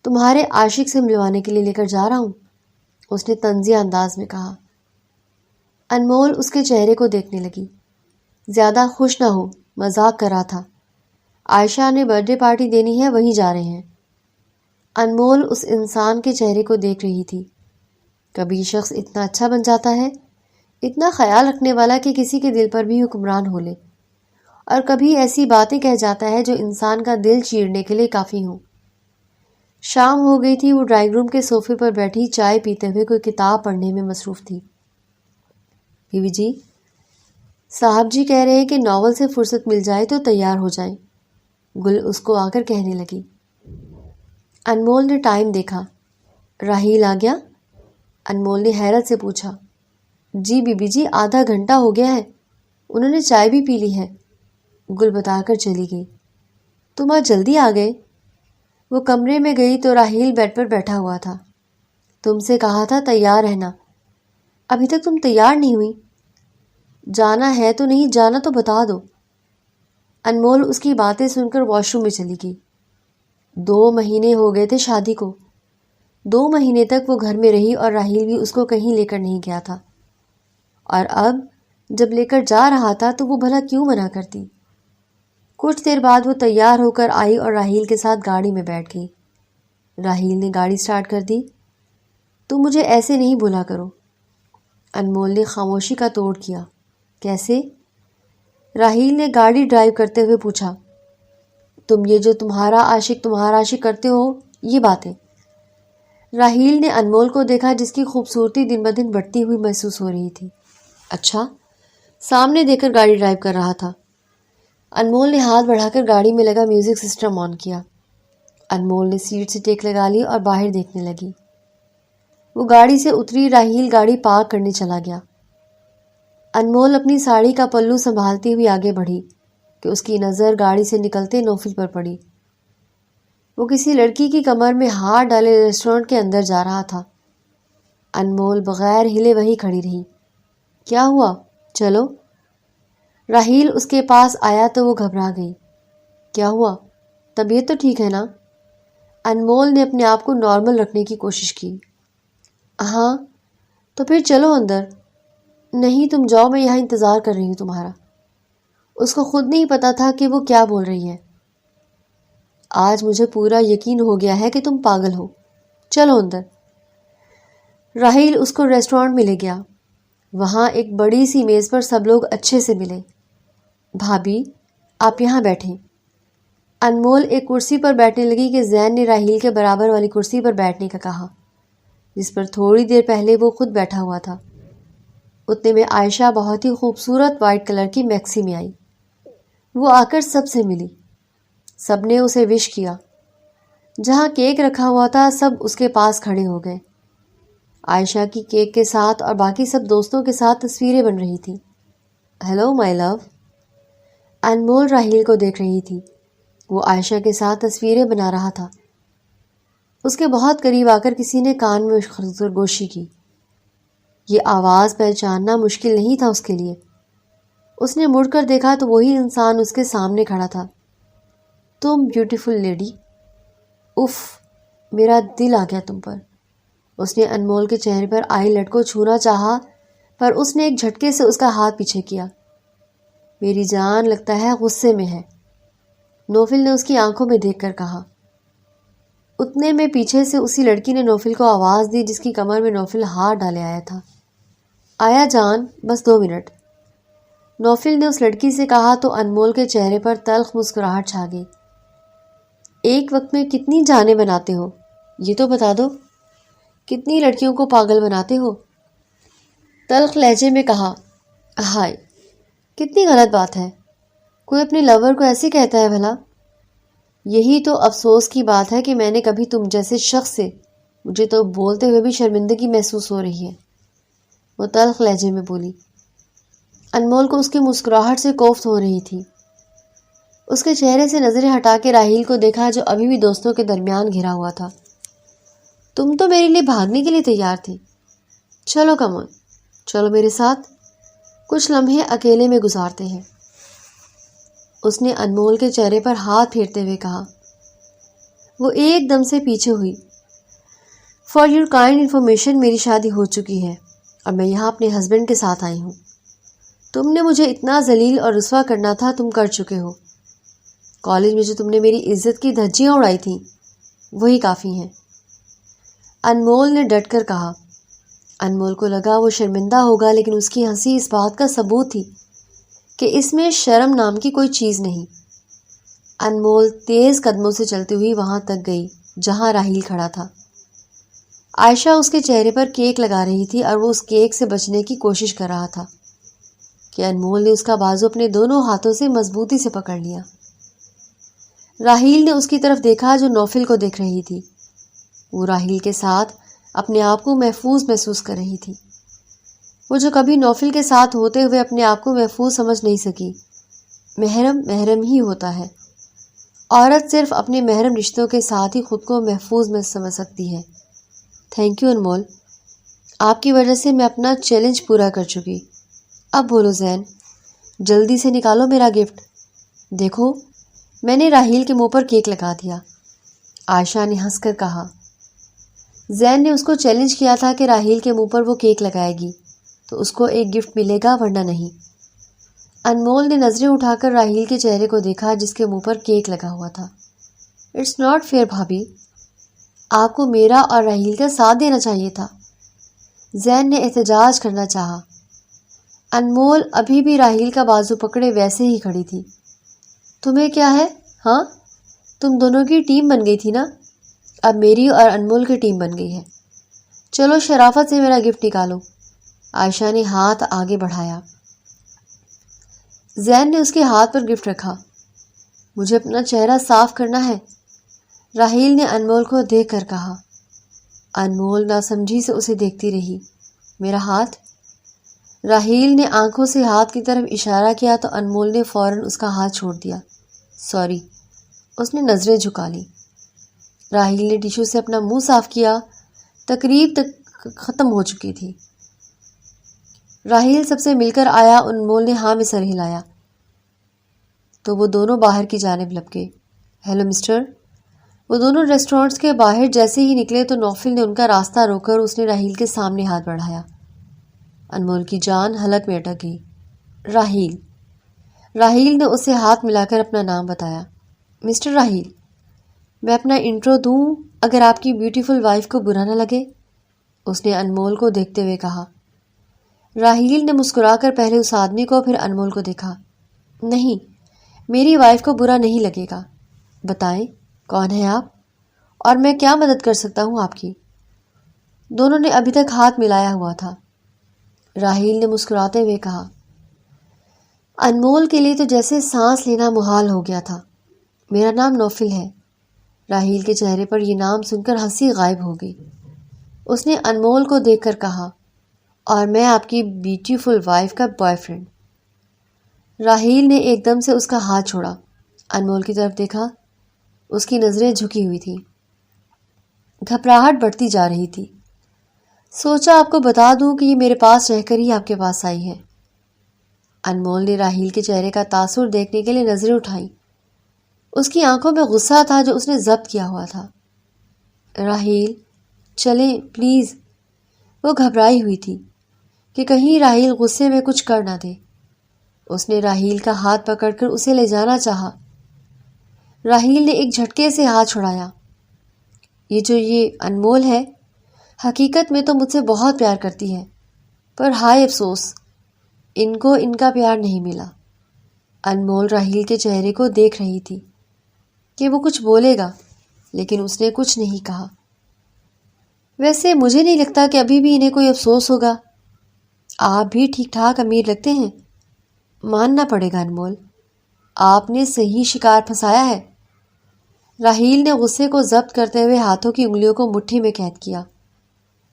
تمہارے عاشق سے ملوانے کے لیے لے کر جا رہا ہوں، اس نے طنزیہ انداز میں کہا۔ انمول اس کے چہرے کو دیکھنے لگی۔ زیادہ خوش نہ ہو، مذاق کر رہا تھا، عائشہ نے برتھ ڈے پارٹی دینی ہے، وہیں جا رہے ہیں۔ انمول اس انسان کے چہرے کو دیکھ رہی تھی۔ کبھی شخص اتنا اچھا بن جاتا ہے، اتنا خیال رکھنے والا کہ کسی کے دل پر بھی حکمران ہو لے، اور کبھی ایسی باتیں کہہ جاتا ہے جو انسان کا دل چیرنے کے لیے کافی ہوں۔ شام ہو گئی تھی۔ وہ ڈرائنگ روم کے صوفے پر بیٹھی چائے پیتے ہوئے کوئی کتاب پڑھنے میں مصروف تھی۔ بیوی جی، صاحب جی کہہ رہے ہیں کہ ناول سے فرصت مل جائے تو تیار ہو جائیں، گل اس کو آ کر کہنے لگی۔ انمول نے ٹائم دیکھا۔ راہیل آ گیا؟ انمول نے حیرت سے پوچھا۔ جی بیوی جی، آدھا گھنٹہ ہو گیا ہے، انہوں نے چائے بھی پی لی ہے، گل بتا کر چلی گئی۔ تم آج جلدی آ گئے؟ وہ کمرے میں گئی تو راہیل بیڈ پر بیٹھا ہوا تھا۔ تم سے کہا تھا تیار رہنا، ابھی تک تم تیار نہیں ہوئی۔ جانا ہے تو نہیں جانا تو بتا دو۔ انمول اس کی باتیں سن کر واش روم میں چلی گئی۔ 2 مہینے ہو گئے تھے شادی کو۔ 2 مہینے تک وہ گھر میں رہی اور راہیل بھی اس کو کہیں لے کر نہیں گیا تھا، اور اب جب لے کر جا رہا تھا تو وہ بھلا کیوں منع کرتی؟ کچھ دیر بعد وہ تیار ہو کر آئی اور راہیل کے ساتھ گاڑی میں بیٹھ گئی۔ راہیل نے گاڑی سٹارٹ کر دی۔ تم مجھے ایسے نہیں بولا کرو۔ انمول نے خاموشی کا توڑ کیا۔ کیسے؟ راہیل نے گاڑی ڈرائیو کرتے ہوئے پوچھا۔ تم یہ جو تمہارا عاشق کرتے ہو، یہ باتیں۔ راہیل نے انمول کو دیکھا جس کی خوبصورتی دن بدن بڑھتی ہوئی محسوس ہو رہی تھی۔ اچھا، سامنے دیکھ کر گاڑی ڈرائیو کر رہا تھا۔ انمول نے ہاتھ بڑھا کر گاڑی میں لگا میوزک سسٹم آن کیا۔ انمول نے سیٹ سے ٹیک لگا لی اور باہر دیکھنے لگی۔ وہ گاڑی سے اتری۔ راہیل گاڑی پارک کرنے چلا گیا۔ انمول اپنی ساڑی کا پلو سنبھالتی ہوئی آگے بڑھی کہ اس کی نظر گاڑی سے نکلتے نوفل پر پڑی۔ وہ کسی لڑکی کی کمر میں ہاتھ ڈالے ریسٹورنٹ کے اندر جا رہا تھا۔ انمول بغیر ہلے وہی کھڑی رہی۔ کیا ہوا؟ چلو۔ راہیل اس کے پاس آیا تو وہ گھبرا گئی۔ کیا ہوا؟ طبیعت تو ٹھیک ہے نا؟ انمول نے اپنے آپ کو نارمل رکھنے کی کوشش کی۔ ہاں، تو پھر چلو اندر۔ نہیں تم جاؤ، میں یہاں انتظار کر رہی ہوں تمہارا۔ اس کو خود نہیں پتا تھا کہ وہ کیا بول رہی ہے۔ آج مجھے پورا یقین ہو گیا ہے کہ تم پاگل ہو. چلو اندر. راحیل اس کو ریسٹورانٹ میں لے گیا. وہاں ایک بڑی سی میز پر سب لوگ اچھے سے ملے. بھابھی آپ یہاں بیٹھیں. انمول ایک کرسی پر بیٹھنے لگی کہ زین نے راحیل کے برابر والی کرسی پر بیٹھنے کا کہا، جس پر تھوڑی دیر پہلے وہ خود بیٹھا ہوا تھا. اتنے میں عائشہ بہت ہی خوبصورت وائٹ کلر کی میکسی میں آئی. وہ آ کر سب سے ملی. سب نے اسے وش کیا. جہاں کیک رکھا ہوا تھا سب اس کے پاس کھڑے ہو گئے. عائشہ کی کیک کے ساتھ اور باقی سب دوستوں کے ساتھ تصویریں بن رہی تھیں. ہیلو مائی لو. انمول راحیل کو دیکھ رہی تھی. وہ عائشہ کے ساتھ تصویریں بنا رہا تھا. اس کے بہت قریب آ کر کسی نے کان میں سرگوشی کی. یہ آواز پہچاننا مشکل نہیں تھا اس کے لیے. اس نے مڑ کر دیکھا تو وہی انسان اس کے سامنے کھڑا تھا. تم بیوٹیفل لیڈی. اف، میرا دل آ گیا تم پر. اس نے انمول کے چہرے پر آئی لٹ کو چھونا چاہا پر اس نے ایک جھٹکے سے اس کا ہاتھ پیچھے کیا. میری جان لگتا ہے غصے میں ہے، نوفل نے اس کی آنکھوں میں دیکھ کر کہا. اتنے میں پیچھے سے اسی لڑکی نے نوفل کو آواز دی جس کی کمر میں نوفل ہاتھ ڈالے آیا تھا. آیا جان، بس 2 منٹ. نوفل نے اس لڑکی سے کہا تو انمول کے چہرے پر تلخ مسکراہٹ چھا گئی. ایک وقت میں کتنی جانیں بناتے ہو یہ تو بتا دو. کتنی لڑکیوں کو پاگل بناتے ہو؟ تلخ لہجے میں کہا. ہائے، کتنی غلط بات ہے. کوئی اپنے لور کو ایسے کہتا ہے بھلا؟ یہی تو افسوس کی بات ہے کہ میں نے کبھی تم جیسے شخص سے، مجھے تو بولتے ہوئے بھی شرمندگی محسوس ہو رہی ہے. وہ تلخ لہجے میں بولی. انمول کو اس کی مسکراہٹ سے کوفت ہو رہی تھی. اس کے چہرے سے نظریں ہٹا کے راحیل کو دیکھا جو ابھی بھی دوستوں کے درمیان گھرا ہوا تھا. تم تو میرے لیے بھاگنے کے لیے تیار تھی. چلو کم آن، چلو میرے ساتھ، کچھ لمحے اکیلے میں گزارتے ہیں. اس نے انمول کے چہرے پر ہاتھ پھیرتے ہوئے کہا. وہ ایک دم سے پیچھے ہوئی. فار یور کائنڈ انفارمیشن، میری شادی ہو چکی ہے اور میں یہاں اپنے ہسبینڈ کے ساتھ آئی ہوں. تم نے مجھے اتنا ذلیل اور رسوا کرنا تھا تم کر چکے ہو. کالج میں جو تم نے میری عزت کی دھجیاں اڑائی تھیں وہی کافی ہیں. انمول نے ڈٹ کر کہا. انمول کو لگا وہ شرمندہ ہوگا لیکن اس کی ہنسی اس بات کا ثبوت تھی کہ اس میں شرم نام کی کوئی چیز نہیں. انمول تیز قدموں سے چلتی ہوئی وہاں تک گئی جہاں راحیل کھڑا تھا. عائشہ اس کے چہرے پر کیک لگا رہی تھی اور وہ اس کیک سے بچنے کی کوشش کر رہا تھا کہ انمول نے اس کا بازو اپنے دونوں ہاتھوں سے مضبوطی سے پکڑ لیا. راحیل نے اس کی طرف دیکھا جو نوفل کو دیکھ رہی تھی. وہ راحیل کے ساتھ اپنے آپ کو محفوظ محسوس کر رہی تھی. وہ جو کبھی نوفل کے ساتھ ہوتے ہوئے اپنے آپ کو محفوظ سمجھ نہیں سکی. محرم محرم ہی ہوتا ہے. عورت صرف اپنے محرم رشتوں کے ساتھ ہی خود کو محفوظ میں سمجھ سکتی ہے. تھینک یو انمول، آپ کی وجہ سے میں اپنا چیلنج پورا کر چکی. اب بولو زین، جلدی سے نکالو میرا گفٹ. دیکھو، میں نے راحیل کے منہ پر کیک لگا دیا. عائشہ نے ہنس کر کہا. زین نے اس کو چیلنج کیا تھا کہ راحیل کے منہ پر وہ کیک لگائے گی تو اس کو ایک گفٹ ملے گا ورنہ نہیں. انمول نے نظریں اٹھا کر راحیل کے چہرے کو دیکھا جس کے منہ پر کیک لگا ہوا تھا. اٹس ناٹ فیئر بھابھی، آپ کو میرا اور راحیل کا ساتھ دینا چاہیے تھا. زین نے احتجاج کرنا چاہا. انمول ابھی بھی راحیل کا بازو پکڑے ویسے ہی کھڑی تھی. تمہیں کیا ہے؟ ہاں، تم دونوں کی ٹیم بن گئی تھی نا، اب میری اور انمول کی ٹیم بن گئی ہے. چلو شرافت سے میرا گفٹ نکالو. عائشہ نے ہاتھ آگے بڑھایا. زین نے اس کے ہاتھ پر گفٹ رکھا. مجھے اپنا چہرہ صاف کرنا ہے، راحیل نے انمول کو دیکھ کر کہا. انمول ناسمجھی سے اسے دیکھتی رہی. میرا ہاتھ؟ راحیل نے آنکھوں سے ہاتھ کی طرف اشارہ کیا تو انمول نے فوراً اس کا ہاتھ چھوڑ دیا. سوری. اس نے نظریں جھکا لی. راحیل نے ٹیشو سے اپنا منہ صاف کیا. تقریب تک ختم ہو چکی تھی. راحیل سب سے مل کر آیا. انمول نے ہاں میں سر ہلایا تو وہ دونوں باہر کی جانب لپکے. Hello mister. وہ دونوں ریسٹورانٹس کے باہر جیسے ہی نکلے تو نوفل نے ان کا راستہ روک کر اس نے راحیل کے سامنے ہاتھ بڑھایا. انمول کی جان حلق میں اٹک گئی. راحیل. راحیل نے اسے ہاتھ ملا کر اپنا نام بتایا. مسٹر راحیل. میں اپنا انٹرو دوں اگر آپ کی بیوٹیفل وائف کو برا نہ لگے، اس نے انمول کو دیکھتے ہوئے کہا۔ راحیل نے مسکرا کر پہلے اس آدمی کو پھر انمول کو دیکھا۔ نہیں، میری وائف کو برا نہیں لگے گا۔ بتائیں کون ہیں آپ اور میں کیا مدد کر سکتا ہوں آپ کی؟ دونوں نے ابھی تک ہاتھ ملایا ہوا تھا۔ راحیل نے مسکراتے ہوئے کہا۔ انمول کے لیے تو جیسے سانس لینا محال ہو گیا تھا۔ میرا نام نوفل ہے۔ راحیل کے چہرے پر یہ نام سن کر ہنسی غائب ہو گئی۔ اس نے انمول کو دیکھ کر کہا، اور میں آپ کی بیوٹیفل وائف کا بوائے فرینڈ۔ راحیل نے ایک دم سے اس کا ہاتھ چھوڑا، انمول کی طرف دیکھا۔ اس کی نظریں جھکی ہوئی تھیں، گھبراہٹ بڑھتی جا رہی تھی۔ سوچا آپ کو بتا دوں کہ یہ میرے پاس رہ کر ہی آپ کے پاس آئی ہے۔ انمول نے راحیل کے چہرے کا تاثر دیکھنے کے لیے نظریں اٹھائیں۔ اس کی آنکھوں میں غصہ تھا جو اس نے ضبط کیا ہوا تھا۔ راحیل چلیں پلیز۔ وہ گھبرائی ہوئی تھی کہ کہیں راحیل غصے میں کچھ کر نہ دے۔ اس نے راحیل کا ہاتھ پکڑ کر اسے لے جانا چاہا۔ راحیل نے ایک جھٹکے سے ہاتھ چھڑایا۔ یہ انمول ہے، حقیقت میں تو مجھ سے بہت پیار کرتی ہے، پر ہائے افسوس ان کو ان کا پیار نہیں ملا۔ انمول راحیل کے چہرے کو دیکھ رہی تھی کہ وہ کچھ بولے گا، لیکن اس نے کچھ نہیں کہا۔ ویسے مجھے نہیں لگتا کہ ابھی بھی انہیں کوئی افسوس ہوگا۔ آپ بھی ٹھیک ٹھاک امیر لگتے ہیں۔ ماننا پڑے گا انمول، آپ نے صحیح شکار پھنسایا ہے۔ راحیل نے غصے کو ضبط کرتے ہوئے ہاتھوں کی انگلیوں کو مٹھی میں قید کیا۔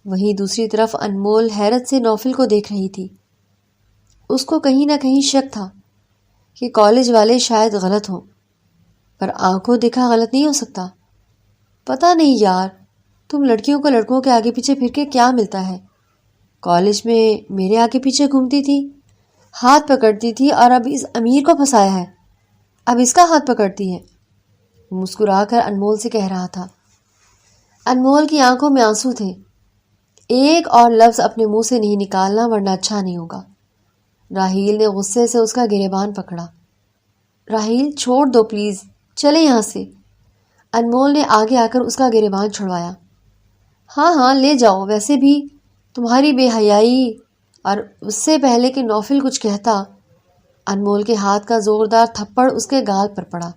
وہیں دوسری طرف انمول حیرت سے نوفل کو دیکھ رہی تھی۔ اس کو کہیں نہ کہیں شک تھا کہ کالج والے شاید غلط ہوں، پر آنکھوں دیکھا غلط نہیں ہو سکتا۔ پتہ نہیں یار، تم لڑکیوں کو لڑکوں کے آگے پیچھے پھر کے کیا ملتا ہے؟ کالج میں میرے آگے پیچھے گھومتی تھی، ہاتھ پکڑتی تھی، اور اب اس امیر کو پھنسایا ہے، اب اس کا ہاتھ پکڑتی ہے۔ مسکرا کر انمول سے کہہ رہا تھا۔ انمول کی آنکھوں میں آنسو تھے۔ ایک اور لفظ اپنے منہ سے نہیں نکالنا ورنہ اچھا نہیں ہوگا۔ راحیل نے غصے سے اس کا گریبان پکڑا۔ راحیل چھوڑ دو پلیز، چلے یہاں سے۔ انمول نے آگے آ کر اس کا گریبان چھڑوایا۔ ہاں لے جاؤ، ویسے بھی تمہاری بے حیائی، اور اس سے پہلے کہ نوفل کچھ کہتا، انمول کے ہاتھ کا زوردار تھپڑ اس کے گال پر پڑا۔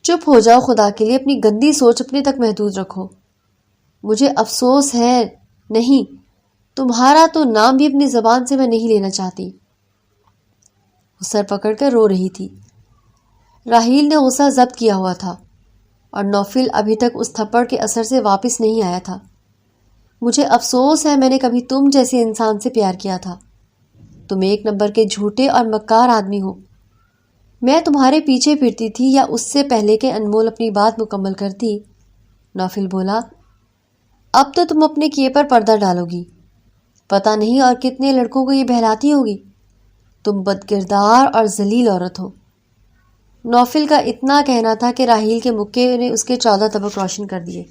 چپ ہو جاؤ خدا کے لیے، اپنی گندی سوچ اپنے تک محدود رکھو۔ مجھے افسوس ہے نہیں، تمہارا تو نام بھی اپنی زبان سے میں نہیں لینا چاہتی۔ وہ سر پکڑ کر رو رہی تھی۔ راحیل نے غصہ ضبط کیا ہوا تھا، اور نوفل ابھی تک اس تھپڑ کے اثر سے واپس نہیں آیا تھا۔ مجھے افسوس ہے میں نے کبھی تم جیسے انسان سے پیار کیا تھا۔ تم ایک نمبر کے جھوٹے اور مکار آدمی ہو۔ میں تمہارے پیچھے پھرتی تھی، یا اس سے پہلے کہ انمول اپنی بات مکمل کرتی، نوفل بولا، اب تو تم اپنے کیے پر پردہ ڈالو گی۔ پتہ نہیں اور کتنے لڑکوں کو یہ بہلاتی ہوگی۔ تم بدکردار اور ذلیل عورت ہو۔ نوفل کا اتنا کہنا تھا کہ راحیل کے مکے نے اس کے 14 طبق روشن کر دیے۔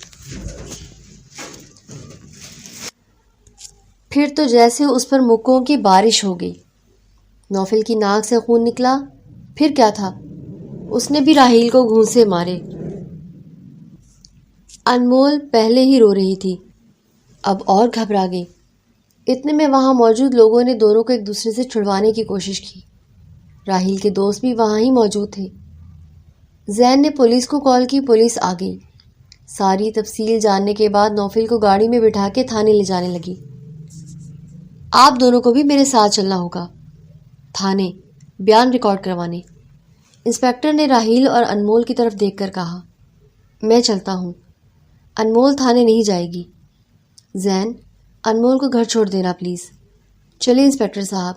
پھر تو جیسے اس پر مکوں کی بارش ہو گئی۔ نوفل کی ناک سے خون نکلا۔ پھر کیا تھا؟ اس نے بھی راحیل کو گھونسے مارے۔ انمول پہلے ہی رو رہی تھی، اب اور گھبرا گئی۔ اتنے میں وہاں موجود لوگوں نے دونوں کو ایک دوسرے سے چھڑوانے کی کوشش کی۔ راحیل کے دوست بھی وہاں ہی موجود تھے۔ زین نے پولیس کو کال کی، پولیس آ گئی۔ ساری تفصیل جاننے کے بعد نوفل کو گاڑی میں بٹھا کے تھانے لے جانے لگی۔ آپ دونوں کو بھی میرے ساتھ چلنا ہوگا، تھانے بیان ریکارڈ کروانے۔ انسپکٹر نے راحیل اور انمول کی طرف دیکھ کر کہا۔ میں چلتا ہوں، انمول تھانے نہیں جائے گی۔ زین، انمول کو گھر چھوڑ دینا پلیز۔ چلیے انسپکٹر صاحب،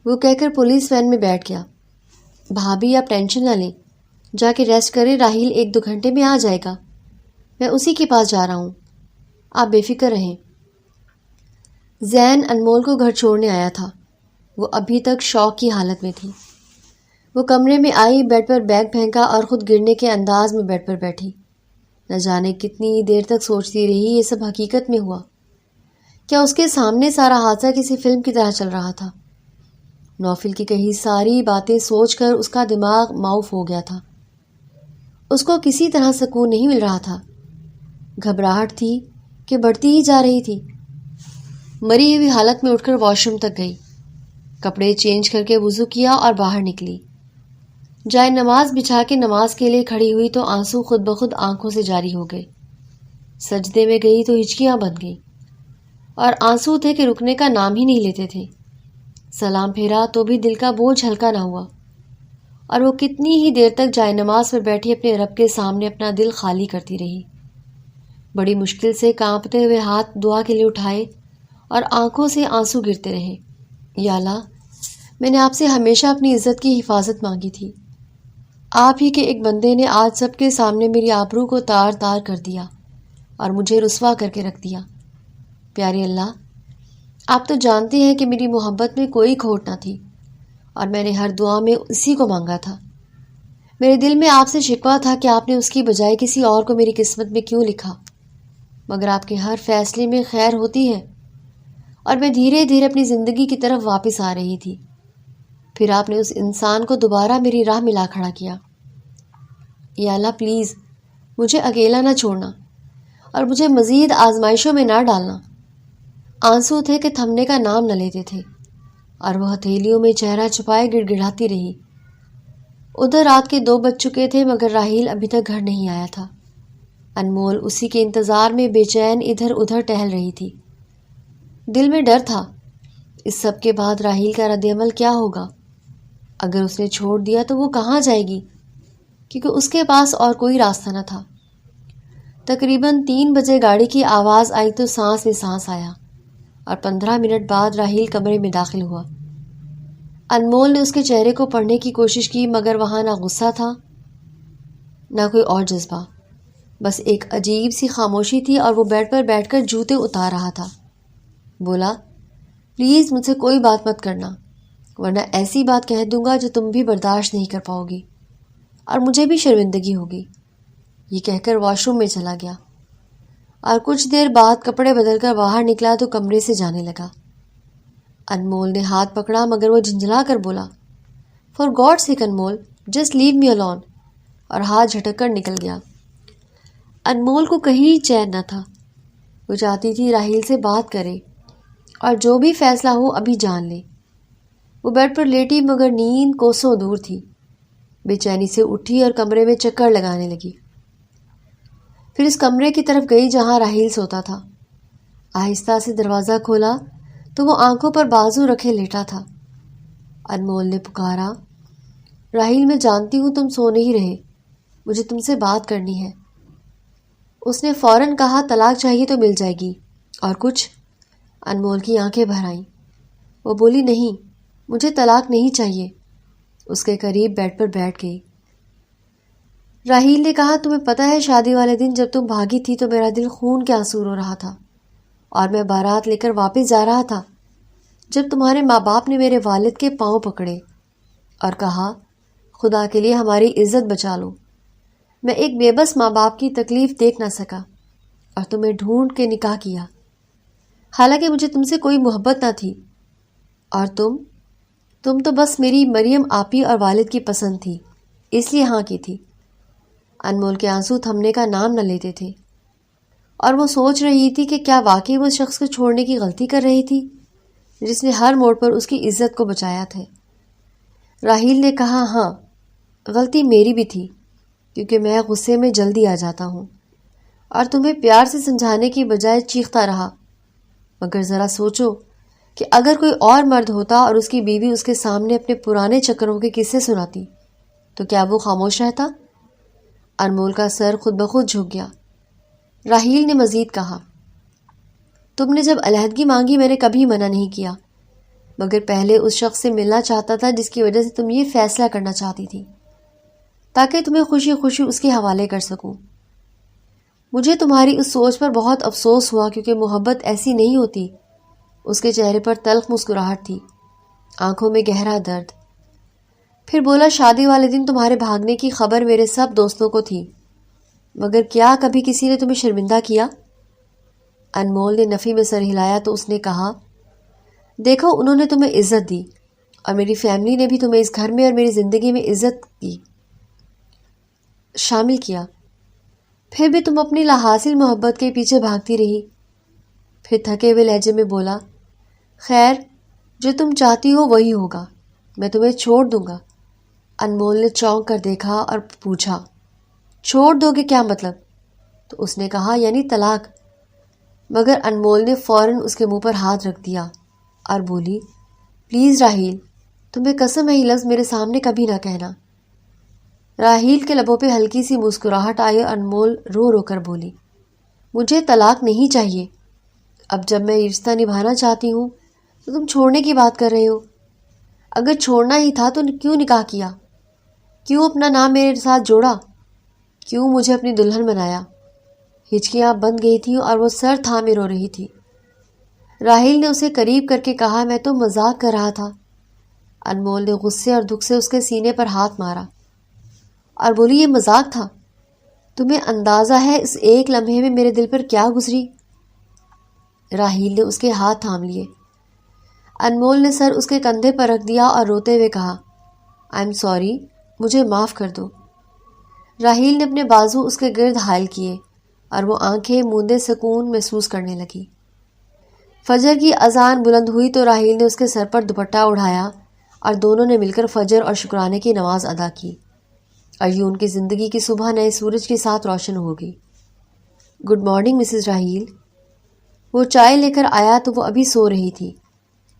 وہ کہہ کر پولیس وین میں بیٹھ گیا۔ بھابھی آپ ٹینشن نہ لیں، جا کے ریسٹ کریں، راحیل 1-2 گھنٹے میں آ جائے گا، میں اسی کے پاس جا رہا ہوں، آپ بے فکر رہیں۔ زین انمول کو گھر چھوڑنے آیا تھا، وہ ابھی تک شوق کی حالت میں تھی۔ وہ کمرے میں آئی، بیڈ پر بیگ پھینکا اور خود گرنے کے انداز میں بیڈ پر بیٹھی۔ نہ جانے کتنی دیر تک سوچتی رہی یہ سب حقیقت میں ہوا۔ کیا اس کے سامنے سارا حادثہ کسی فلم کی طرح چل رہا تھا؟ نوفل کی کہی ساری باتیں سوچ کر اس کا دماغ معاف ہو گیا تھا۔ اس کو کسی طرح سکون نہیں مل رہا تھا۔ گھبراہٹ تھی کہ بڑھتی ہی جا رہی تھی۔ مری ہوئی حالت میں اٹھ کر واش روم تک گئی، کپڑے چینج کر کے وضو کیا اور باہر نکلی۔ جائے نماز بچھا کے نماز کے لیے کھڑی ہوئی تو آنسو خود بخود آنکھوں سے جاری ہو گئے۔ سجدے میں گئی تو ہچکیاں بن گئیں اور آنسو تھے کہ رکنے کا نام ہی نہیں لیتے تھے۔ سلام پھیرا تو بھی دل کا بوجھ ہلکا نہ ہوا، اور وہ کتنی ہی دیر تک جائے نماز پر بیٹھی اپنے رب کے سامنے اپنا دل خالی کرتی رہی۔ بڑی مشکل سے کانپتے ہوئے ہاتھ دعا کے لیے اٹھائے اور آنکھوں سے آنسو گرتے رہے۔ یا اللہ، میں نے آپ سے ہمیشہ اپنی عزت کی حفاظت مانگی تھی، آپ ہی کے ایک بندے نے آج سب کے سامنے میری آبرو کو تار تار کر دیا اور مجھے رسوا کر کے رکھ دیا۔ پیارے اللہ، آپ تو جانتے ہیں کہ میری محبت میں کوئی کھوٹ نہ تھی، اور میں نے ہر دعا میں اسی کو مانگا تھا۔ میرے دل میں آپ سے شکوہ تھا کہ آپ نے اس کی بجائے کسی اور کو میری قسمت میں کیوں لکھا، مگر آپ کے ہر فیصلے میں خیر ہوتی ہے، اور میں دھیرے دھیرے اپنی زندگی کی طرف واپس آ رہی تھی۔ پھر آپ نے اس انسان کو دوبارہ میری راہ ملا کھڑا کیا۔ یا اللہ، پلیز مجھے اکیلا نہ چھوڑنا اور مجھے مزید آزمائشوں میں نہ ڈالنا۔ آنسو تھے کہ تھمنے کا نام نہ لیتے تھے، اور وہ ہتھیلیوں میں چہرہ چھپائے گڑ گڑاتی رہی۔ ادھر رات کے 2 بج چکے تھے مگر راحیل ابھی تک گھر نہیں آیا تھا۔ انمول اسی کے انتظار میں بے چین ادھر ادھر ٹہل رہی تھی۔ دل میں ڈر تھا، اس سب کے بعد راحیل کا رد عمل کیا ہوگا؟ اگر اس نے چھوڑ دیا تو وہ کہاں جائے گی؟ کیونکہ اس کے پاس اور کوئی راستہ نہ تھا۔ تقریباً 3 بجے گاڑی کی آواز آئی تو سانس میں سانس آیا، اور 15 منٹ بعد راحیل کمرے میں داخل ہوا۔ انمول نے اس کے چہرے کو پڑھنے کی کوشش کی مگر وہاں نہ غصہ تھا نہ کوئی اور جذبہ، بس ایک عجیب سی خاموشی تھی، اور وہ بیڈ پر بیٹھ کر جوتے اتار رہا تھا۔ بولا، پلیز مجھ سے کوئی بات مت کرنا، ورنہ ایسی بات کہہ دوں گا جو تم بھی برداشت نہیں کر پاؤ گی، اور مجھے بھی شرمندگی ہوگی۔ یہ کہہ کر واش روم میں چلا گیا، اور کچھ دیر بعد کپڑے بدل کر باہر نکلا تو کمرے سے جانے لگا۔ انمول نے ہاتھ پکڑا مگر وہ جھنجھلا کر بولا، فار گاڈ سیک انمول، جسٹ لیو می الون، اور ہاتھ جھٹک کر نکل گیا۔ انمول کو کہیں چین نہ تھا، وہ چاہتی تھی راحیل سے بات کرے اور جو بھی فیصلہ ہو ابھی جان لے۔ وہ بیڈ پر لیٹی مگر نیند کوسوں دور تھی۔ بے چینی سے اٹھی اور کمرے میں چکر لگانے لگی، پھر اس کمرے کی طرف گئی جہاں راحیل سوتا تھا۔ آہستہ سے دروازہ کھولا تو وہ آنکھوں پر بازو رکھے لیٹا تھا۔ انمول نے پکارا، راحیل، میں جانتی ہوں تم سو نہیں رہے، مجھے تم سے بات کرنی ہے۔ اس نے فوراً کہا، طلاق چاہیے تو مل جائے گی، اور کچھ؟ انمول کی آنکھیں بھر آئیں۔ وہ بولی، نہیں، مجھے طلاق نہیں چاہیے۔ اس کے قریب بیڈ پر بیٹھ گئی۔ راحیل نے کہا، تمہیں پتہ ہے شادی والے دن جب تم بھاگی تھی تو میرا دل خون کے آنسو رو رہا تھا، اور میں بارات لے کر واپس جا رہا تھا جب تمہارے ماں باپ نے میرے والد کے پاؤں پکڑے اور کہا، خدا کے لیے ہماری عزت بچا لو۔ میں ایک بے بس ماں باپ کی تکلیف دیکھ نہ سکا اور تمہیں ڈھونڈ کے نکاح کیا، حالانکہ مجھے تم سے کوئی محبت نہ تھی، اور تم تو بس میری مریم آپی اور والد کی پسند تھی، اس لیے ہاں کی تھی۔ انمول کے آنسو تھمنے کا نام نہ لیتے تھے، اور وہ سوچ رہی تھی کہ کیا واقعی وہ شخص کو چھوڑنے کی غلطی کر رہی تھی جس نے ہر موڑ پر اس کی عزت کو بچایا تھا۔ راحیل نے کہا، ہاں، غلطی میری بھی تھی، کیونکہ میں غصے میں جلدی آ جاتا ہوں اور تمہیں پیار سے سمجھانے کی بجائے چیختا رہا، مگر ذرا سوچو کہ اگر کوئی اور مرد ہوتا اور اس کی بیوی اس کے سامنے اپنے پرانے چکروں کے قصے سناتی تو کیا وہ خاموش رہتا؟ انمول کا سر خود بخود جھک گیا۔ راحیل نے مزید کہا، تم نے جب علیحدگی مانگی میں نے کبھی منع نہیں کیا، مگر پہلے اس شخص سے ملنا چاہتا تھا جس کی وجہ سے تم یہ فیصلہ کرنا چاہتی تھی، تاکہ تمہیں خوشی خوشی اس کے حوالے کر سکوں۔ مجھے تمہاری اس سوچ پر بہت افسوس ہوا، کیونکہ محبت ایسی نہیں ہوتی۔ اس کے چہرے پر تلخ مسکراہٹ تھی، آنکھوں میں گہرا درد۔ پھر بولا، شادی والے دن تمہارے بھاگنے کی خبر میرے سب دوستوں کو تھی، مگر کیا کبھی کسی نے تمہیں شرمندہ کیا؟ انمول نے نفی میں سر ہلایا تو اس نے کہا، دیکھو، انہوں نے تمہیں عزت دی، اور میری فیملی نے بھی تمہیں اس گھر میں اور میری زندگی میں عزت کی۔ شامل کیا، پھر بھی تم اپنی لاحاصل محبت کے پیچھے بھاگتی رہی۔ پھر تھکے ہوئے لہجے میں بولا، خیر جو تم چاہتی ہو وہی ہوگا، میں تمہیں چھوڑ دوں گا۔ انمول نے چونک کر دیکھا اور پوچھا، چھوڑ دو گے کیا مطلب؟ تو اس نے کہا یعنی طلاق۔ مگر انمول نے فوراً اس کے منہ پر ہاتھ رکھ دیا اور بولی، پلیز راحیل، تمہیں قسم ہے یہ لفظ میرے سامنے کبھی نہ کہنا۔ راحیل کے لبوں پہ ہلکی سی مسکراہٹ آئی اور انمول رو رو کر بولی، مجھے طلاق نہیں چاہیے۔ اب جب میں یہ رشتہ نبھانا چاہتی ہوں تو تم چھوڑنے کی بات کر رہے ہو۔ اگر چھوڑنا ہی تھا تو کیوں نکاح کیا؟ کیوں اپنا نام میرے ساتھ جوڑا؟ کیوں مجھے اپنی دلہن بنایا؟ ہچکیاں بند گئی تھیں اور وہ سر تھامے رو رہی تھی۔ راحیل نے اسے قریب کر کے کہا، میں تو مذاق کر رہا تھا۔ انمول نے غصے اور دکھ سے اس کے سینے پر ہاتھ مارا اور بولی، یہ مذاق تھا؟ تمہیں اندازہ ہے اس ایک لمحے میں میرے دل پر کیا گزری؟ راحیل نے اس کے ہاتھ تھام لیے۔ انمول نے سر اس کے کندھے پر رکھ دیا اور روتے ہوئے کہا، آئی ایم سوری، مجھے معاف کر دو۔ راحیل نے اپنے بازو اس کے گرد حائل کیے اور وہ آنکھیں موندے سکون محسوس کرنے لگی۔ فجر کی اذان بلند ہوئی تو راحیل نے اس کے سر پر دوپٹہ اڑھایا اور دونوں نے مل کر فجر اور شکرانے کی نماز ادا کی، اور یوں ان کی زندگی کی صبح نئے سورج کے ساتھ روشن ہو گئی۔ Good morning Mrs Raheel. وہ چائے لے کر آیا تو وہ ابھی سو رہی تھی۔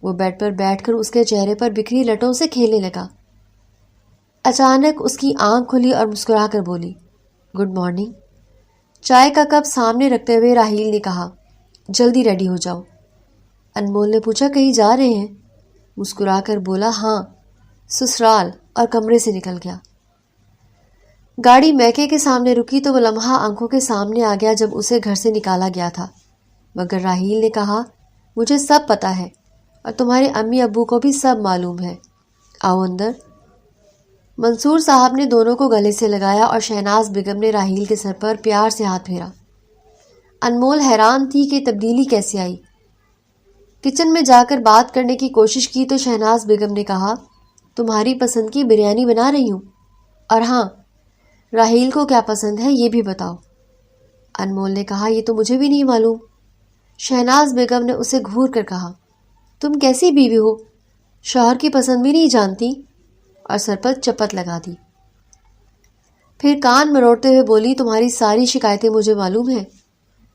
وہ بیڈ پر بیٹھ کر اس کے چہرے پر بکھری لٹوں سے کھیلنے لگا۔ اچانک اس کی آنکھ کھلی اور مسکرا کر بولی، گڈ مارننگ۔ چائے کا کپ سامنے رکھتے ہوئے راحیل نے کہا، جلدی ریڈی ہو جاؤ۔ انمول نے پوچھا، کہیں جا رہے ہیں؟ مسکرا کر بولا، ہاں، سسرال، اور کمرے سے نکل گیا۔ گاڑی میکے کے سامنے رکی تو وہ لمحہ آنکھوں کے سامنے آ گیا جب اسے گھر سے نکالا گیا تھا۔ مگر راحیل نے کہا، مجھے سب پتہ ہے اور تمہارے امی ابو کو بھی سب معلوم ہے، آؤ اندر۔ منصور صاحب نے دونوں کو گلے سے لگایا اور شہناز بیگم نے راحیل کے سر پر پیار سے ہاتھ پھیرا۔ انمول حیران تھی کہ تبدیلی کیسے آئی۔ کچن میں جا کر بات کرنے کی کوشش کی تو شہناز بیگم نے کہا، تمہاری پسند کی بریانی بنا رہی ہوں، اور ہاں، راحیل کو کیا پسند ہے یہ بھی بتاؤ۔ انمول نے کہا، یہ تو مجھے بھی نہیں معلوم۔ شہناز بیگم نے اسے گھور کر کہا، تم کیسی بیوی ہو، شوہر کی پسند بھی نہیں جانتی، اور سر پر چپت لگا دی۔ پھر کان مروڑتے ہوئے بولی، تمہاری ساری شکایتیں مجھے معلوم ہیں،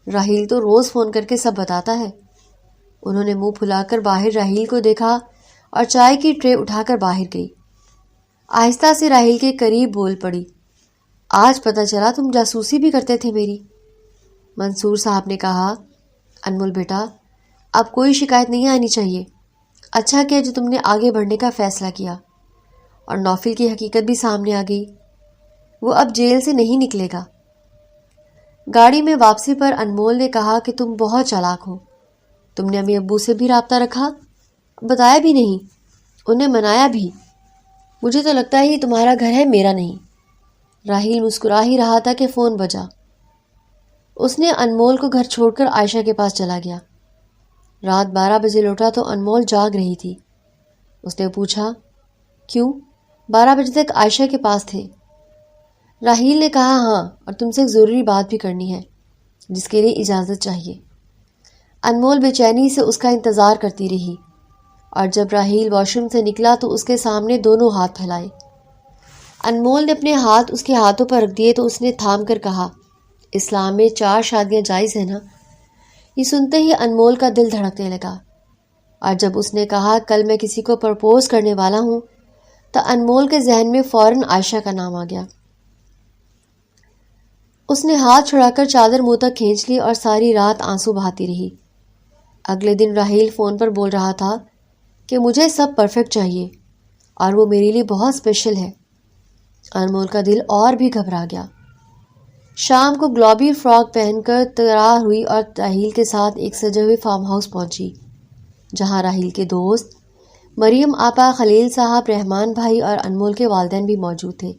راحیل تو روز فون کر کے سب بتاتا ہے۔ انہوں نے منہ پھلا کر باہر راحیل کو دیکھا اور چائے کی ٹرے اٹھا کر باہر گئی۔ آہستہ سے راحیل کے قریب بول پڑی، آج پتہ چلا تم جاسوسی بھی کرتے تھے میری۔ منصور صاحب نے کہا، انمول بیٹا، اب کوئی شکایت نہیں آنی چاہیے۔ اچھا کیا جو تم نے آگے بڑھنے کا فیصلہ کیا، اور نوفل کی حقیقت بھی سامنے آ گئی، وہ اب جیل سے نہیں نکلے گا۔ گاڑی میں واپسی پر انمول نے کہا کہ تم بہت چالاک ہو، تم نے امی ابو سے بھی رابطہ رکھا، بتایا بھی نہیں، انہیں منایا بھی۔ مجھے تو لگتا ہے یہ تمہارا گھر ہے، میرا نہیں۔ راحیل مسکرا ہی رہا تھا کہ فون بجا۔ اس نے انمول کو گھر چھوڑ کر عائشہ کے پاس چلا گیا۔ رات 12 بجے لوٹا تو انمول جاگ رہی تھی۔ اس نے پوچھا، کیوں 12 بجے تک عائشہ کے پاس تھے؟ راحیل نے کہا، ہاں، اور تم سے ایک ضروری بات بھی کرنی ہے جس کے لیے اجازت چاہیے۔ انمول بے چینی سے اس کا انتظار کرتی رہی، اور جب راحیل واش روم سے نکلا تو اس کے سامنے دونوں ہاتھ پھیلائے۔ انمول نے اپنے ہاتھ اس کے ہاتھوں پر رکھ دیے تو اس نے تھام کر کہا، اسلام میں 4 شادیاں جائز ہیں نا؟ یہ سنتے ہی انمول کا دل دھڑکنے لگا، اور جب اس نے کہا، کل میں کسی کو پرپوز کرنے والا ہوں، تو انمول کے ذہن میں فوراً عائشہ کا نام آ گیا۔ اس نے ہاتھ چھڑا کر چادر منہ تک کھینچ لی اور ساری رات آنسو بہاتی رہی۔ اگلے دن راحیل فون پر بول رہا تھا کہ مجھے سب پرفیکٹ چاہیے اور وہ میرے لیے بہت اسپیشل ہے۔ انمول کا دل اور بھی گھبرا گیا۔ شام کو گلابی فراک پہن کر تیار ہوئی اور راحیل کے ساتھ ایک سجے ہوئے فارم ہاؤس پہنچی، جہاں راحیل کے دوست مریم آپا، خلیل صاحب، رحمان بھائی اور انمول کے والدین بھی موجود تھے۔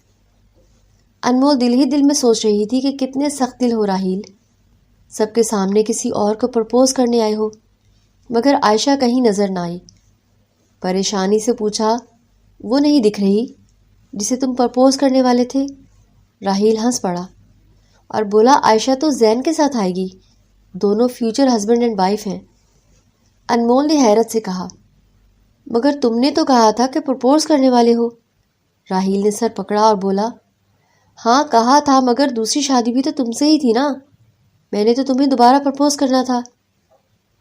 انمول دل ہی دل میں سوچ رہی تھی کہ کتنے سخت دل ہو راحیل، سب کے سامنے کسی اور کو پرپوز کرنے آئے ہو، مگر عائشہ کہیں نظر نہ آئی۔ پریشانی سے پوچھا، وہ نہیں دکھ رہی جسے تم پرپوز کرنے والے تھے؟ راحیل ہنس پڑا اور بولا عائشہ تو زین کے ساتھ آئے گی، دونوں فیوچر ہسبینڈ اینڈ وائف ہیں۔ انمول نے حیرت سے کہا مگر تم نے تو کہا تھا کہ پرپوز کرنے والے ہو۔ راحیل نے سر پکڑا اور بولا ہاں کہا تھا، مگر دوسری شادی بھی تو تم سے ہی تھی نا، میں نے تو تمہیں دوبارہ پرپوز کرنا تھا۔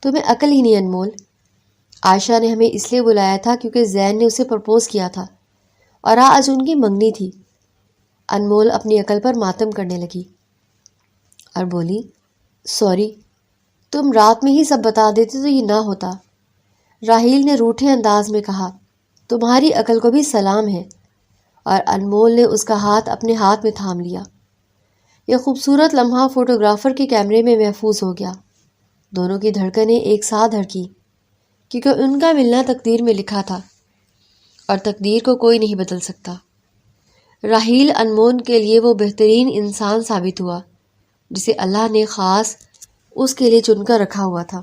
تمہیں عقل ہی نہیں انمول، عائشہ نے ہمیں اس لیے بلایا تھا کیونکہ زین نے اسے پرپوز کیا تھا اور آج ان کی منگنی تھی۔ انمول اپنی عقل پر ماتم کرنے لگی اور بولی سوری، تم رات میں ہی سب بتا دیتے تو یہ نہ ہوتا۔ راحیل نے روٹھے انداز میں کہا تمہاری عقل کو بھی سلام ہے، اور انمول نے اس کا ہاتھ اپنے ہاتھ میں تھام لیا۔ یہ خوبصورت لمحہ فوٹوگرافر کے کیمرے میں محفوظ ہو گیا۔ دونوں کی دھڑکنیں ایک ساتھ دھڑکی کیونکہ ان کا ملنا تقدیر میں لکھا تھا اور تقدیر کو کوئی نہیں بدل سکتا۔ راحیل انمول کے لیے وہ بہترین انسان ثابت ہوا جسے اللہ نے خاص اس کے لیے چن کر رکھا ہوا تھا۔